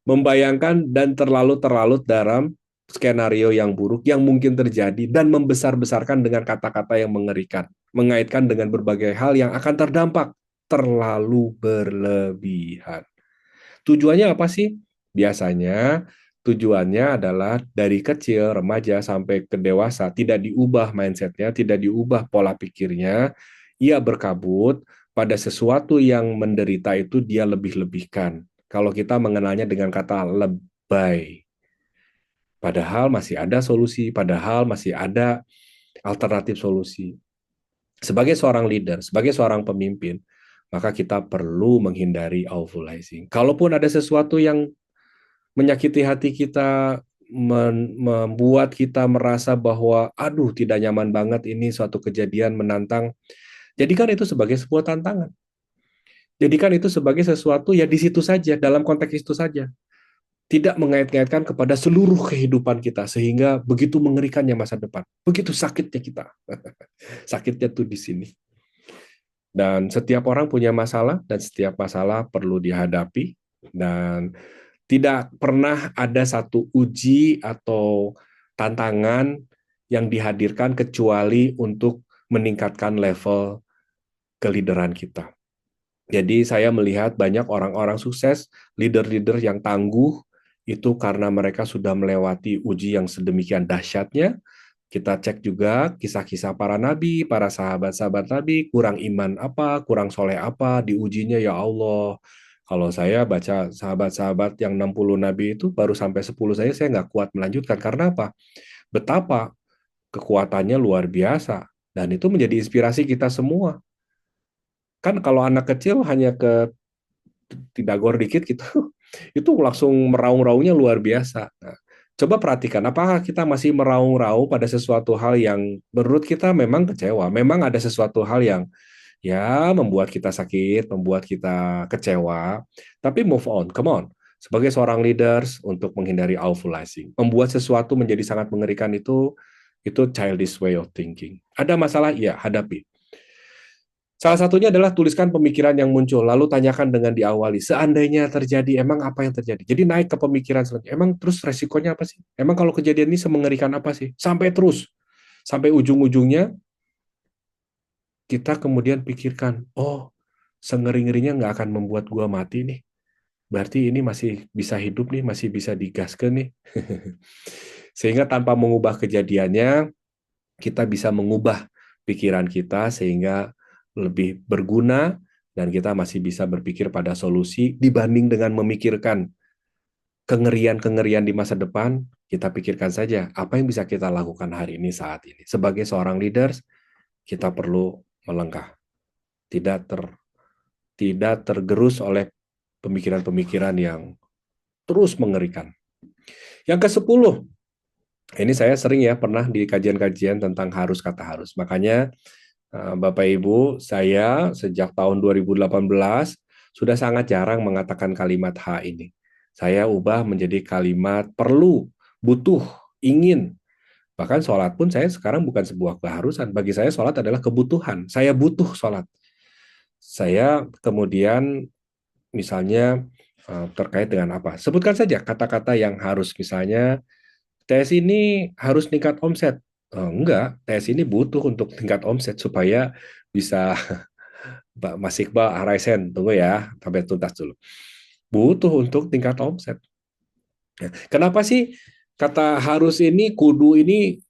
Membayangkan dan terlalu dalam skenario yang buruk yang mungkin terjadi dan membesar-besarkan dengan kata-kata yang mengerikan, mengaitkan dengan berbagai hal yang akan terdampak, terlalu berlebihan. Tujuannya apa sih? Biasanya tujuannya adalah dari kecil, remaja sampai ke dewasa, tidak diubah mindsetnya, tidak diubah pola pikirnya, ia berkabut pada sesuatu yang menderita itu dia lebih-lebihkan. Kalau kita mengenalnya dengan kata lebay. Padahal masih ada solusi, padahal masih ada alternatif solusi. Sebagai seorang leader, sebagai seorang pemimpin, maka kita perlu menghindari ovulizing. Kalaupun ada sesuatu yang menyakiti hati kita, membuat kita merasa bahwa, aduh tidak nyaman banget ini suatu kejadian menantang, jadikan itu sebagai sebuah tantangan. Jadikan itu sebagai sesuatu ya di situ saja, dalam konteks itu saja. Tidak mengait-ngaitkan kepada seluruh kehidupan kita sehingga begitu mengerikannya masa depan, begitu sakitnya kita. Sakitnya tuh di sini. Dan setiap orang punya masalah dan setiap masalah perlu dihadapi dan tidak pernah ada satu uji atau tantangan yang dihadirkan kecuali untuk meningkatkan level kelideran kita. Jadi saya melihat banyak orang-orang sukses, leader-leader yang tangguh, itu karena mereka sudah melewati uji yang sedemikian dahsyatnya. Kita cek juga kisah-kisah para nabi, para sahabat-sahabat nabi, kurang iman apa, kurang soleh apa, diujinya ya Allah. Kalau saya baca sahabat-sahabat yang 60 nabi itu, baru sampai 10 saya nggak kuat melanjutkan. Karena apa? Betapa kekuatannya luar biasa. Dan itu menjadi inspirasi kita semua. Kan kalau anak kecil hanya ke tidak gor dikit gitu, itu langsung meraung-raungnya luar biasa. Nah, coba perhatikan, apakah kita masih meraung-raung pada sesuatu hal yang menurut kita memang kecewa, memang ada sesuatu hal yang ya membuat kita sakit, membuat kita kecewa, tapi move on, come on. Sebagai seorang leaders untuk menghindari ovulizing, membuat sesuatu menjadi sangat mengerikan itu childish way of thinking. Ada masalah, ya hadapi. Salah satunya adalah tuliskan pemikiran yang muncul, lalu tanyakan dengan diawali, seandainya terjadi, emang apa yang terjadi? Jadi naik ke pemikiran selanjutnya, emang terus resikonya apa sih? Emang kalau kejadian ini semengerikan apa sih? Sampai terus, sampai ujung-ujungnya, kita kemudian pikirkan, oh, sengeri-ngerinya nggak akan membuat gua mati nih. Berarti ini masih bisa hidup nih, masih bisa digaskan nih. Sehingga tanpa mengubah kejadiannya, kita bisa mengubah pikiran kita sehingga lebih berguna dan kita masih bisa berpikir pada solusi dibanding dengan memikirkan kengerian-kengerian di masa depan. Kita pikirkan saja apa yang bisa kita lakukan hari ini saat ini. Sebagai seorang leaders, kita perlu melangkah, tidak tergerus oleh pemikiran-pemikiran yang terus mengerikan. Yang ke-10, ini saya sering ya pernah di kajian-kajian tentang harus kata harus. Makanya Bapak Ibu, saya sejak tahun 2018 sudah sangat jarang mengatakan kalimat H ini. Saya ubah menjadi kalimat perlu, butuh, ingin. Bahkan sholat pun saya sekarang bukan sebuah keharusan. Bagi saya sholat adalah kebutuhan. Saya butuh sholat. Saya kemudian misalnya terkait dengan apa? Sebutkan saja kata-kata yang harus, misalnya TS ini harus tingkat omset. Enggak, TS ini butuh untuk tingkat omset supaya bisa Mas Iqbal Araisen, tunggu ya, sampai tuntas dulu. Butuh untuk tingkat omset. Kenapa sih kata harus ini, kudu ini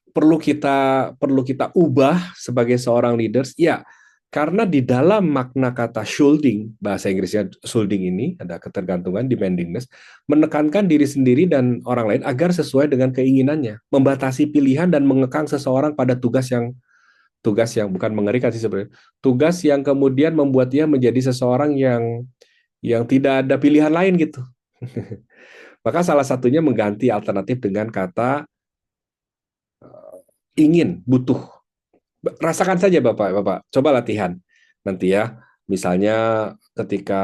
perlu kita ubah sebagai seorang leaders? Ya, karena di dalam makna kata shulding, bahasa Inggrisnya shulding ini, ada ketergantungan, demandingness, menekankan diri sendiri dan orang lain agar sesuai dengan keinginannya, membatasi pilihan dan mengekang seseorang pada tugas yang bukan mengerikan sih sebenarnya, tugas yang kemudian membuat dia menjadi seseorang yang tidak ada pilihan lain gitu. Maka salah satunya mengganti alternatif dengan kata ingin, butuh. Rasakan saja Bapak, coba latihan nanti ya. Misalnya ketika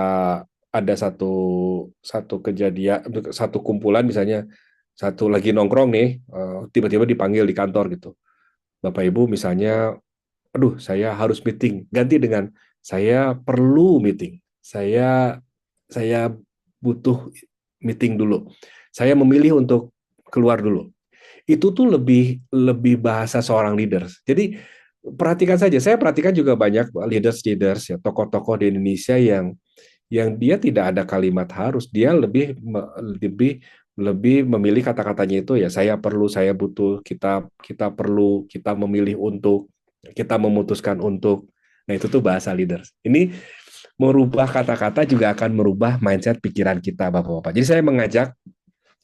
ada satu kejadian, satu kumpulan, misalnya satu lagi nongkrong nih, tiba-tiba dipanggil di kantor gitu. Bapak Ibu misalnya, aduh saya harus meeting, ganti dengan saya perlu meeting, saya butuh meeting dulu, saya memilih untuk keluar dulu. Itu tuh lebih lebih bahasa seorang leaders. Jadi perhatikan saja, saya perhatikan juga banyak leaders ya, tokoh-tokoh di Indonesia yang dia tidak ada kalimat harus, dia lebih lebih memilih kata-katanya itu ya, saya perlu, saya butuh, kita perlu, kita memilih untuk, kita memutuskan untuk. Nah, itu tuh bahasa leaders. Ini merubah kata-kata juga akan merubah mindset pikiran kita, Bapak-bapak. Jadi saya mengajak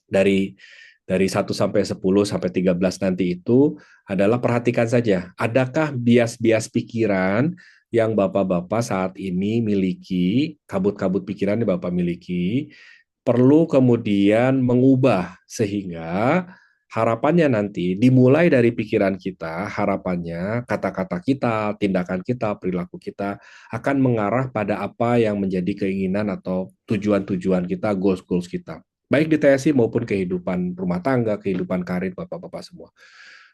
dari 1 sampai 10 sampai 13 nanti itu adalah perhatikan saja, adakah bias-bias pikiran yang Bapak-bapak saat ini miliki, kabut-kabut pikiran yang Bapak miliki, perlu kemudian mengubah sehingga harapannya nanti dimulai dari pikiran kita, harapannya kata-kata kita, tindakan kita, perilaku kita akan mengarah pada apa yang menjadi keinginan atau tujuan-tujuan kita, goals-goals kita. Baik di TSI maupun kehidupan rumah tangga, kehidupan karir Bapak-bapak semua.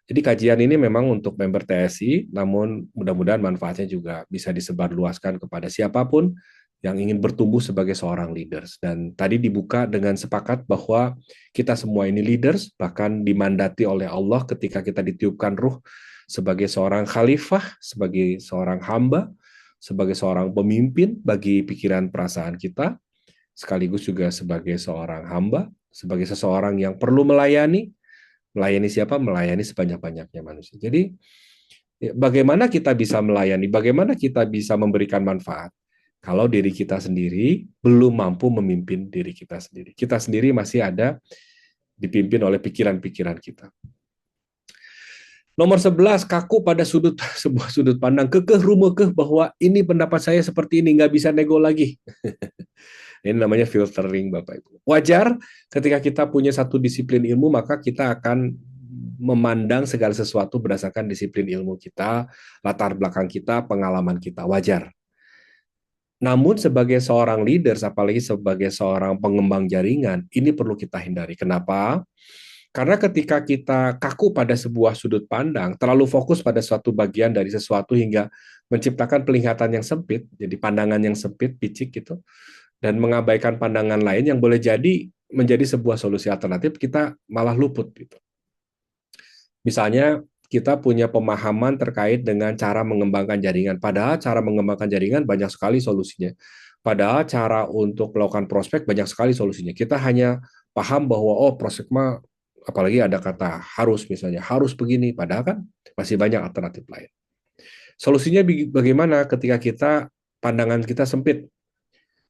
Jadi kajian ini memang untuk member TSI, namun mudah-mudahan manfaatnya juga bisa disebarluaskan kepada siapapun yang ingin bertumbuh sebagai seorang leaders. Dan tadi dibuka dengan sepakat bahwa kita semua ini leaders, bahkan dimandati oleh Allah ketika kita ditiupkan ruh sebagai seorang khalifah, sebagai seorang hamba, sebagai seorang pemimpin bagi pikiran perasaan kita, sekaligus juga sebagai seorang hamba, sebagai seseorang yang perlu melayani siapa? Melayani sebanyak-banyaknya manusia. Jadi bagaimana kita bisa melayani, bagaimana kita bisa memberikan manfaat kalau diri kita sendiri belum mampu memimpin diri kita sendiri. Kita sendiri masih ada dipimpin oleh pikiran-pikiran kita. Nomor 11, kaku pada sebuah sudut pandang, kekeh rumekeh bahwa ini pendapat saya seperti ini, nggak bisa nego lagi. Ini namanya filtering, Bapak Ibu. Wajar ketika kita punya satu disiplin ilmu, maka kita akan memandang segala sesuatu berdasarkan disiplin ilmu kita, latar belakang kita, pengalaman kita. Wajar. Namun sebagai seorang leader, apalagi sebagai seorang pengembang jaringan, ini perlu kita hindari. Kenapa? Karena ketika kita kaku pada sebuah sudut pandang, terlalu fokus pada suatu bagian dari sesuatu hingga menciptakan penglihatan yang sempit, jadi pandangan yang sempit, picik gitu, dan mengabaikan pandangan lain yang boleh jadi menjadi sebuah solusi alternatif, kita malah luput gitu. Misalnya kita punya pemahaman terkait dengan cara mengembangkan jaringan, padahal cara mengembangkan jaringan banyak sekali solusinya. Padahal cara untuk melakukan prospek banyak sekali solusinya. Kita hanya paham bahwa prospek mah, apalagi ada kata harus, misalnya harus begini, padahal kan masih banyak alternatif lain. Solusinya bagaimana ketika kita pandangan kita sempit.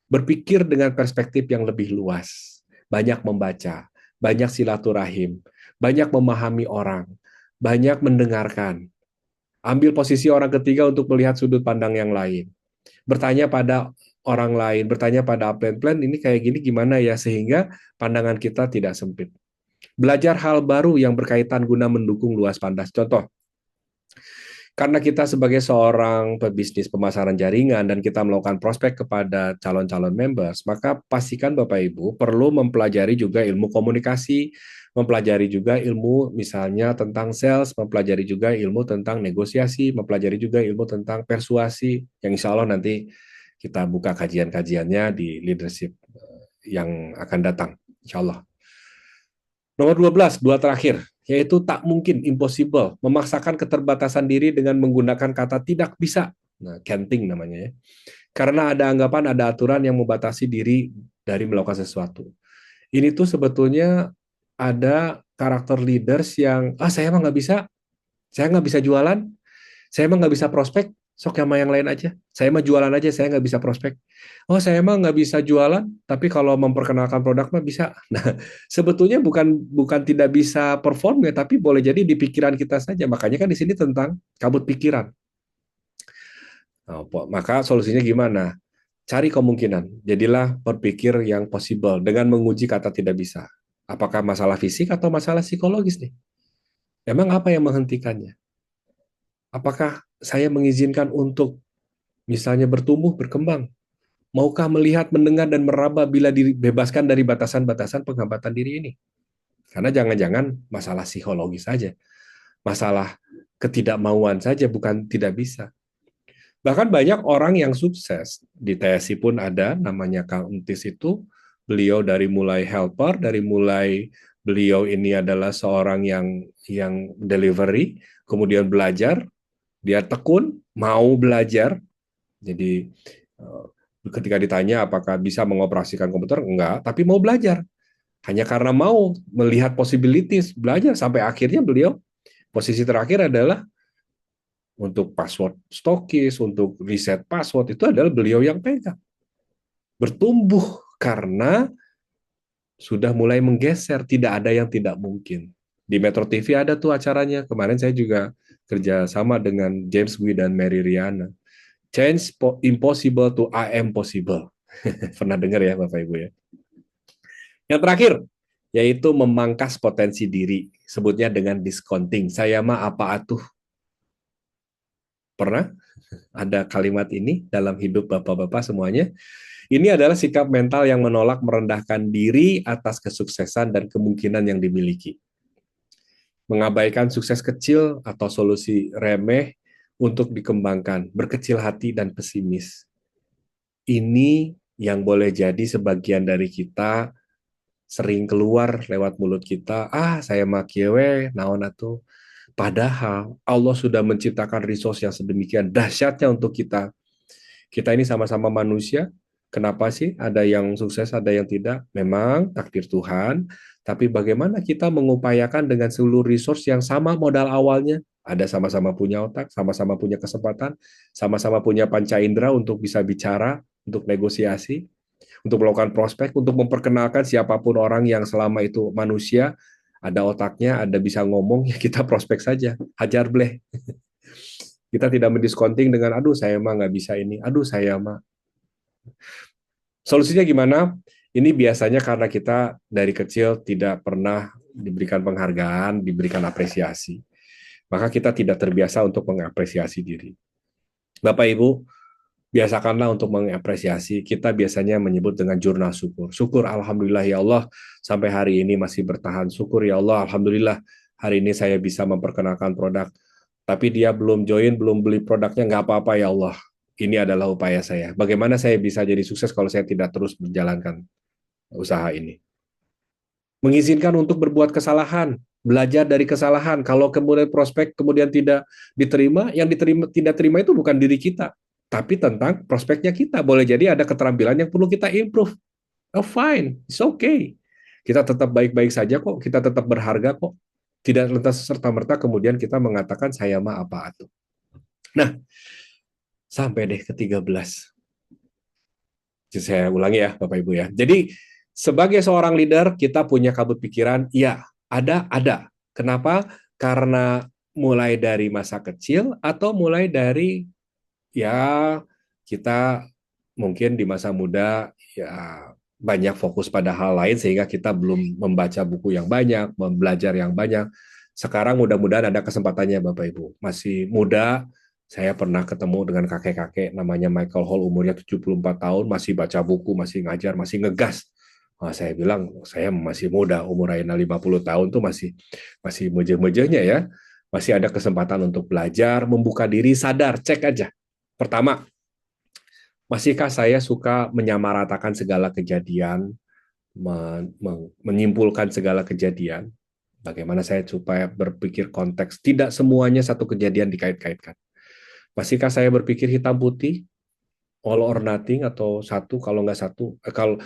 Berpikir dengan perspektif yang lebih luas, banyak membaca, banyak silaturahim, banyak memahami orang, banyak mendengarkan. Ambil posisi orang ketiga untuk melihat sudut pandang yang lain. Bertanya pada orang lain, bertanya pada plan ini kayak gini gimana ya, sehingga pandangan kita tidak sempit. Belajar hal baru yang berkaitan guna mendukung luas pandang. Contoh, karena kita sebagai seorang pebisnis pemasaran jaringan dan kita melakukan prospek kepada calon-calon members, maka pastikan Bapak Ibu perlu mempelajari juga ilmu komunikasi, mempelajari juga ilmu misalnya tentang sales, mempelajari juga ilmu tentang negosiasi, mempelajari juga ilmu tentang persuasi, yang insya Allah nanti kita buka kajian-kajiannya di leadership yang akan datang, insya Allah. Nomor 12, dua terakhir, yaitu tak mungkin, impossible, memaksakan keterbatasan diri dengan menggunakan kata tidak bisa. Nah, canting namanya ya. Karena ada anggapan, ada aturan yang membatasi diri dari melakukan sesuatu. Ini tuh sebetulnya ada karakter leaders yang, saya emang nggak bisa, saya nggak bisa jualan, saya emang nggak bisa prospek, sok sama yang lain aja. Saya mah jualan aja, saya nggak bisa prospek. Oh, saya emang nggak bisa jualan, tapi kalau memperkenalkan produk mah bisa. Nah, sebetulnya bukan tidak bisa perform ya, tapi boleh jadi di pikiran kita saja. Makanya kan di sini tentang kabut pikiran. Nah, maka solusinya gimana? Cari kemungkinan. Jadilah berpikir yang possible dengan menguji kata tidak bisa. Apakah masalah fisik atau masalah psikologis nih? Emang apa yang menghentikannya? Apakah saya mengizinkan untuk misalnya bertumbuh, berkembang? Maukah melihat, mendengar, dan meraba bila dibebaskan dari batasan-batasan penghambatan diri ini? Karena jangan-jangan masalah psikologis saja. Masalah ketidakmauan saja, bukan tidak bisa. Bahkan banyak orang yang sukses, di TSI pun ada, namanya Kang Entis itu, beliau dari mulai helper, dari mulai beliau ini adalah seorang yang delivery, kemudian belajar, dia tekun, mau belajar. Jadi ketika ditanya apakah bisa mengoperasikan komputer, enggak, tapi mau belajar. Hanya karena mau melihat possibilities, belajar sampai akhirnya beliau posisi terakhir adalah untuk password stokis, untuk riset password, itu adalah beliau yang pegang. Bertumbuh karena sudah mulai menggeser, tidak ada yang tidak mungkin. Di Metro TV ada tuh acaranya, kemarin saya juga kerja sama dengan James Wi dan Mary Riana. Change impossible to I am possible. Pernah dengar ya Bapak Ibu ya. Yang terakhir, yaitu memangkas potensi diri. Sebutnya dengan discounting. Saya mah apa atuh? Pernah ada kalimat ini dalam hidup Bapak-Bapak semuanya? Ini adalah sikap mental yang menolak merendahkan diri atas kesuksesan dan kemungkinan yang dimiliki. Mengabaikan sukses kecil atau solusi remeh untuk dikembangkan, berkecil hati dan pesimis. Ini yang boleh jadi sebagian dari kita sering keluar lewat mulut kita, saya makiwe, naon atuh. Padahal Allah sudah menciptakan resource yang sedemikian dahsyatnya untuk kita. Kita ini sama-sama manusia. Kenapa sih ada yang sukses, ada yang tidak? Memang takdir Tuhan. Tapi bagaimana kita mengupayakan dengan seluruh resource yang sama modal awalnya? Ada sama-sama punya otak, sama-sama punya kesempatan, sama-sama punya panca indera untuk bisa bicara, untuk negosiasi, untuk melakukan prospek, untuk memperkenalkan siapapun orang yang selama itu manusia, ada otaknya, ada bisa ngomong, ya kita prospek saja, hajar bleh. Kita tidak mendiskonting dengan, aduh saya mah nggak bisa ini, aduh saya mah. Solusinya gimana? Ini biasanya karena kita dari kecil tidak pernah diberikan penghargaan, diberikan apresiasi. Maka kita tidak terbiasa untuk mengapresiasi diri. Bapak Ibu, biasakanlah untuk mengapresiasi. Kita biasanya menyebut dengan jurnal syukur. Syukur, alhamdulillah ya Allah, sampai hari ini masih bertahan. Syukur ya Allah, alhamdulillah hari ini saya bisa memperkenalkan produk. Tapi dia belum join, belum beli produknya, nggak apa-apa ya Allah. Ini adalah upaya saya. Bagaimana saya bisa jadi sukses kalau saya tidak terus menjalankan usaha ini? Mengizinkan untuk berbuat kesalahan, belajar dari kesalahan. Kalau kemudian prospek kemudian tidak diterima, yang diterima tidak terima itu bukan diri kita, tapi tentang prospeknya kita. Boleh jadi ada keterampilan yang perlu kita improve. Oh fine, it's okay. Kita tetap baik-baik saja kok, kita tetap berharga kok. Tidak lantas serta-merta kemudian kita mengatakan saya mah apa atuh. Nah, sampai deh ke 13. Saya ulangi ya, Bapak Ibu ya. Jadi sebagai seorang leader, kita punya kabut pikiran, ya ada. Kenapa? Karena mulai dari masa kecil atau mulai dari ya kita mungkin di masa muda ya banyak fokus pada hal lain sehingga kita belum membaca buku yang banyak, belajar yang banyak. Sekarang mudah-mudahan ada kesempatannya Bapak Ibu. Masih muda, saya pernah ketemu dengan kakek-kakek namanya Michael Hall, umurnya 74 tahun, masih baca buku, masih ngajar, masih ngegas. Nah, saya bilang, saya masih muda, umur Aina 50 tahun tuh masih muje-mujenya ya. Masih ada kesempatan untuk belajar, membuka diri, sadar, cek aja. Pertama, masihkah saya suka menyamaratakan segala kejadian, menyimpulkan segala kejadian? Bagaimana saya supaya berpikir konteks, tidak semuanya satu kejadian dikait-kaitkan. Masihkah saya berpikir hitam putih, all or nothing, atau satu kalau nggak satu, kalau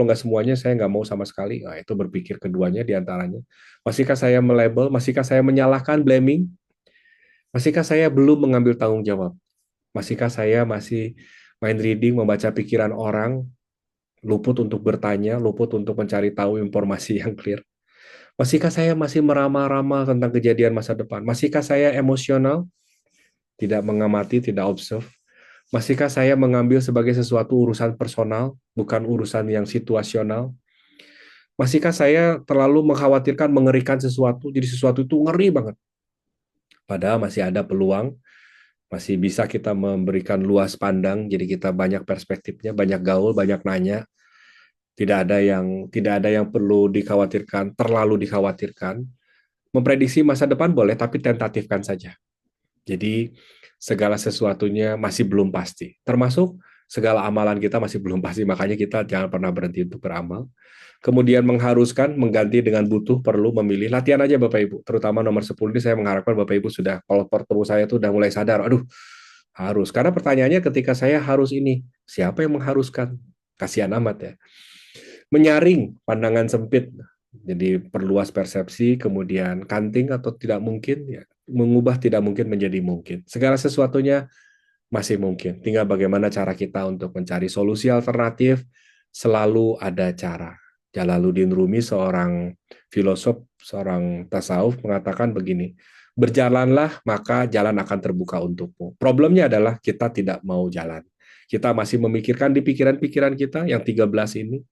nggak semuanya saya nggak mau sama sekali. Nah, itu berpikir keduanya diantaranya. Masihkah saya melabel, masihkah saya menyalahkan, blaming, masihkah saya belum mengambil tanggung jawab, masihkah saya masih mind reading, membaca pikiran orang, luput untuk bertanya, luput untuk mencari tahu informasi yang clear. Masihkah saya masih meramal-ramal tentang kejadian masa depan? Masihkah saya emosional, tidak mengamati, tidak observe? Masihkah saya mengambil sebagai sesuatu urusan personal, bukan urusan yang situasional? Masihkah saya terlalu mengkhawatirkan, mengerikan sesuatu, jadi sesuatu itu ngeri banget? Padahal masih ada peluang, masih bisa kita memberikan luas pandang, jadi kita banyak perspektifnya, banyak gaul, banyak nanya. Tidak ada yang perlu dikhawatirkan, terlalu dikhawatirkan. Memprediksi masa depan boleh, tapi tentatifkan saja. Jadi segala sesuatunya masih belum pasti. Termasuk segala amalan kita masih belum pasti, makanya kita jangan pernah berhenti untuk beramal. Kemudian mengharuskan, mengganti dengan butuh, perlu, memilih. Latihan aja Bapak Ibu. Terutama nomor 10 ini saya mengharapkan Bapak Ibu sudah, kalau pertemu saya itu udah mulai sadar, aduh harus. Karena pertanyaannya ketika saya harus ini, siapa yang mengharuskan? Kasihan amat ya. Menyaring pandangan sempit, jadi perluas persepsi, kemudian kanting atau tidak mungkin, ya, mengubah tidak mungkin menjadi mungkin. Segala sesuatunya masih mungkin. Tinggal bagaimana cara kita untuk mencari solusi alternatif, selalu ada cara. Jalaluddin Rumi, seorang filosof, seorang tasawuf, mengatakan begini, berjalanlah maka jalan akan terbuka untukmu. Problemnya adalah kita tidak mau jalan. Kita masih memikirkan di pikiran-pikiran kita yang 13 ini,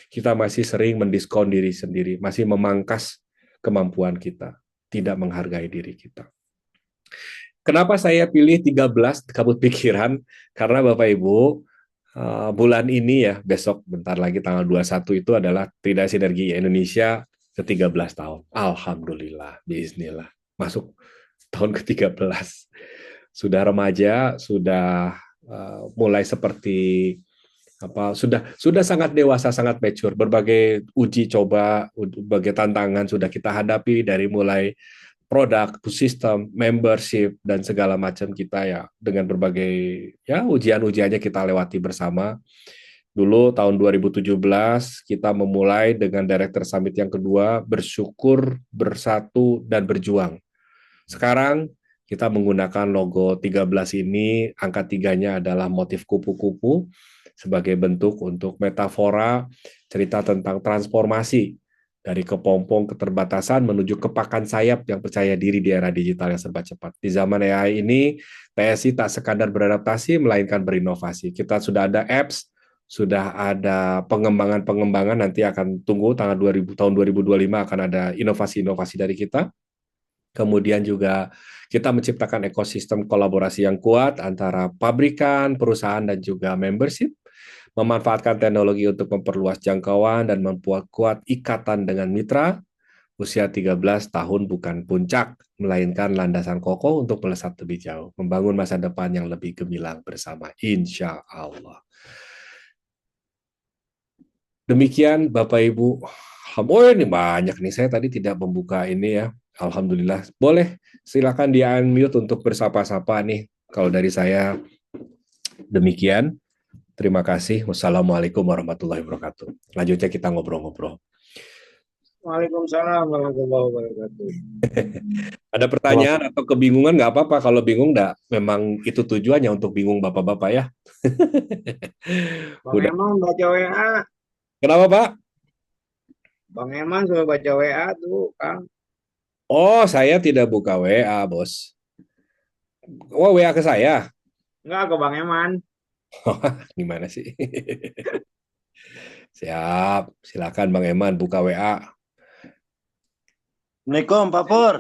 kita masih sering mendiskon diri sendiri, masih memangkas kemampuan kita, tidak menghargai diri kita. Kenapa saya pilih 13 kabut pikiran? Karena Bapak Ibu, bulan ini ya, besok bentar lagi tanggal 21 itu adalah Tridaya Sinergi Indonesia ke-13 tahun. Alhamdulillah, bismillah. Masuk tahun ke-13. Sudah remaja, sudah mulai seperti sudah sangat dewasa, sangat mature. Berbagai uji coba, berbagai tantangan sudah kita hadapi, dari mulai produk, sistem, membership, dan segala macam kita ya, dengan berbagai ya ujian-ujiannya kita lewati bersama. Dulu tahun 2017 kita memulai dengan Director Summit yang kedua, bersyukur, bersatu, dan berjuang. Sekarang kita menggunakan logo 13 ini, angka 3-nya adalah motif kupu-kupu, sebagai bentuk untuk metafora cerita tentang transformasi dari kepompong keterbatasan menuju kepakan sayap yang percaya diri di era digital yang serba cepat. Di zaman AI ini, TSI tak sekadar beradaptasi, melainkan berinovasi. Kita sudah ada apps, sudah ada pengembangan-pengembangan, nanti akan tunggu tahun 2025 akan ada inovasi-inovasi dari kita. Kemudian juga kita menciptakan ekosistem kolaborasi yang kuat antara pabrikan, perusahaan, dan juga membership, memanfaatkan teknologi untuk memperluas jangkauan dan memperkuat ikatan dengan mitra. Usia 13 tahun bukan puncak, melainkan landasan kokoh untuk melesat lebih jauh, membangun masa depan yang lebih gemilang bersama, insya Allah. Demikian Bapak Ibu. Oh ini banyak nih, saya tadi tidak membuka ini ya. Alhamdulillah. Boleh, silakan di unmute untuk bersapa-sapa nih. Kalau dari saya demikian. Terima kasih. Wassalamualaikum warahmatullahi wabarakatuh. Lanjutnya kita ngobrol-ngobrol. Waalaikumsalam warahmatullahi wabarakatuh. Ada pertanyaan atau kebingungan nggak apa-apa. Kalau bingung nggak, memang itu tujuannya untuk bingung bapak-bapak ya. Bang Udah. Eman baca WA. Kenapa Pak? Bang Eman sudah baca WA tuh, Kang. Oh, saya tidak buka WA, bos. Oh, WA ke saya. Enggak ke Bang Eman. Gimana sih? Siap, silakan Bang Eman buka WA. Assalamualaikum Pak Pur.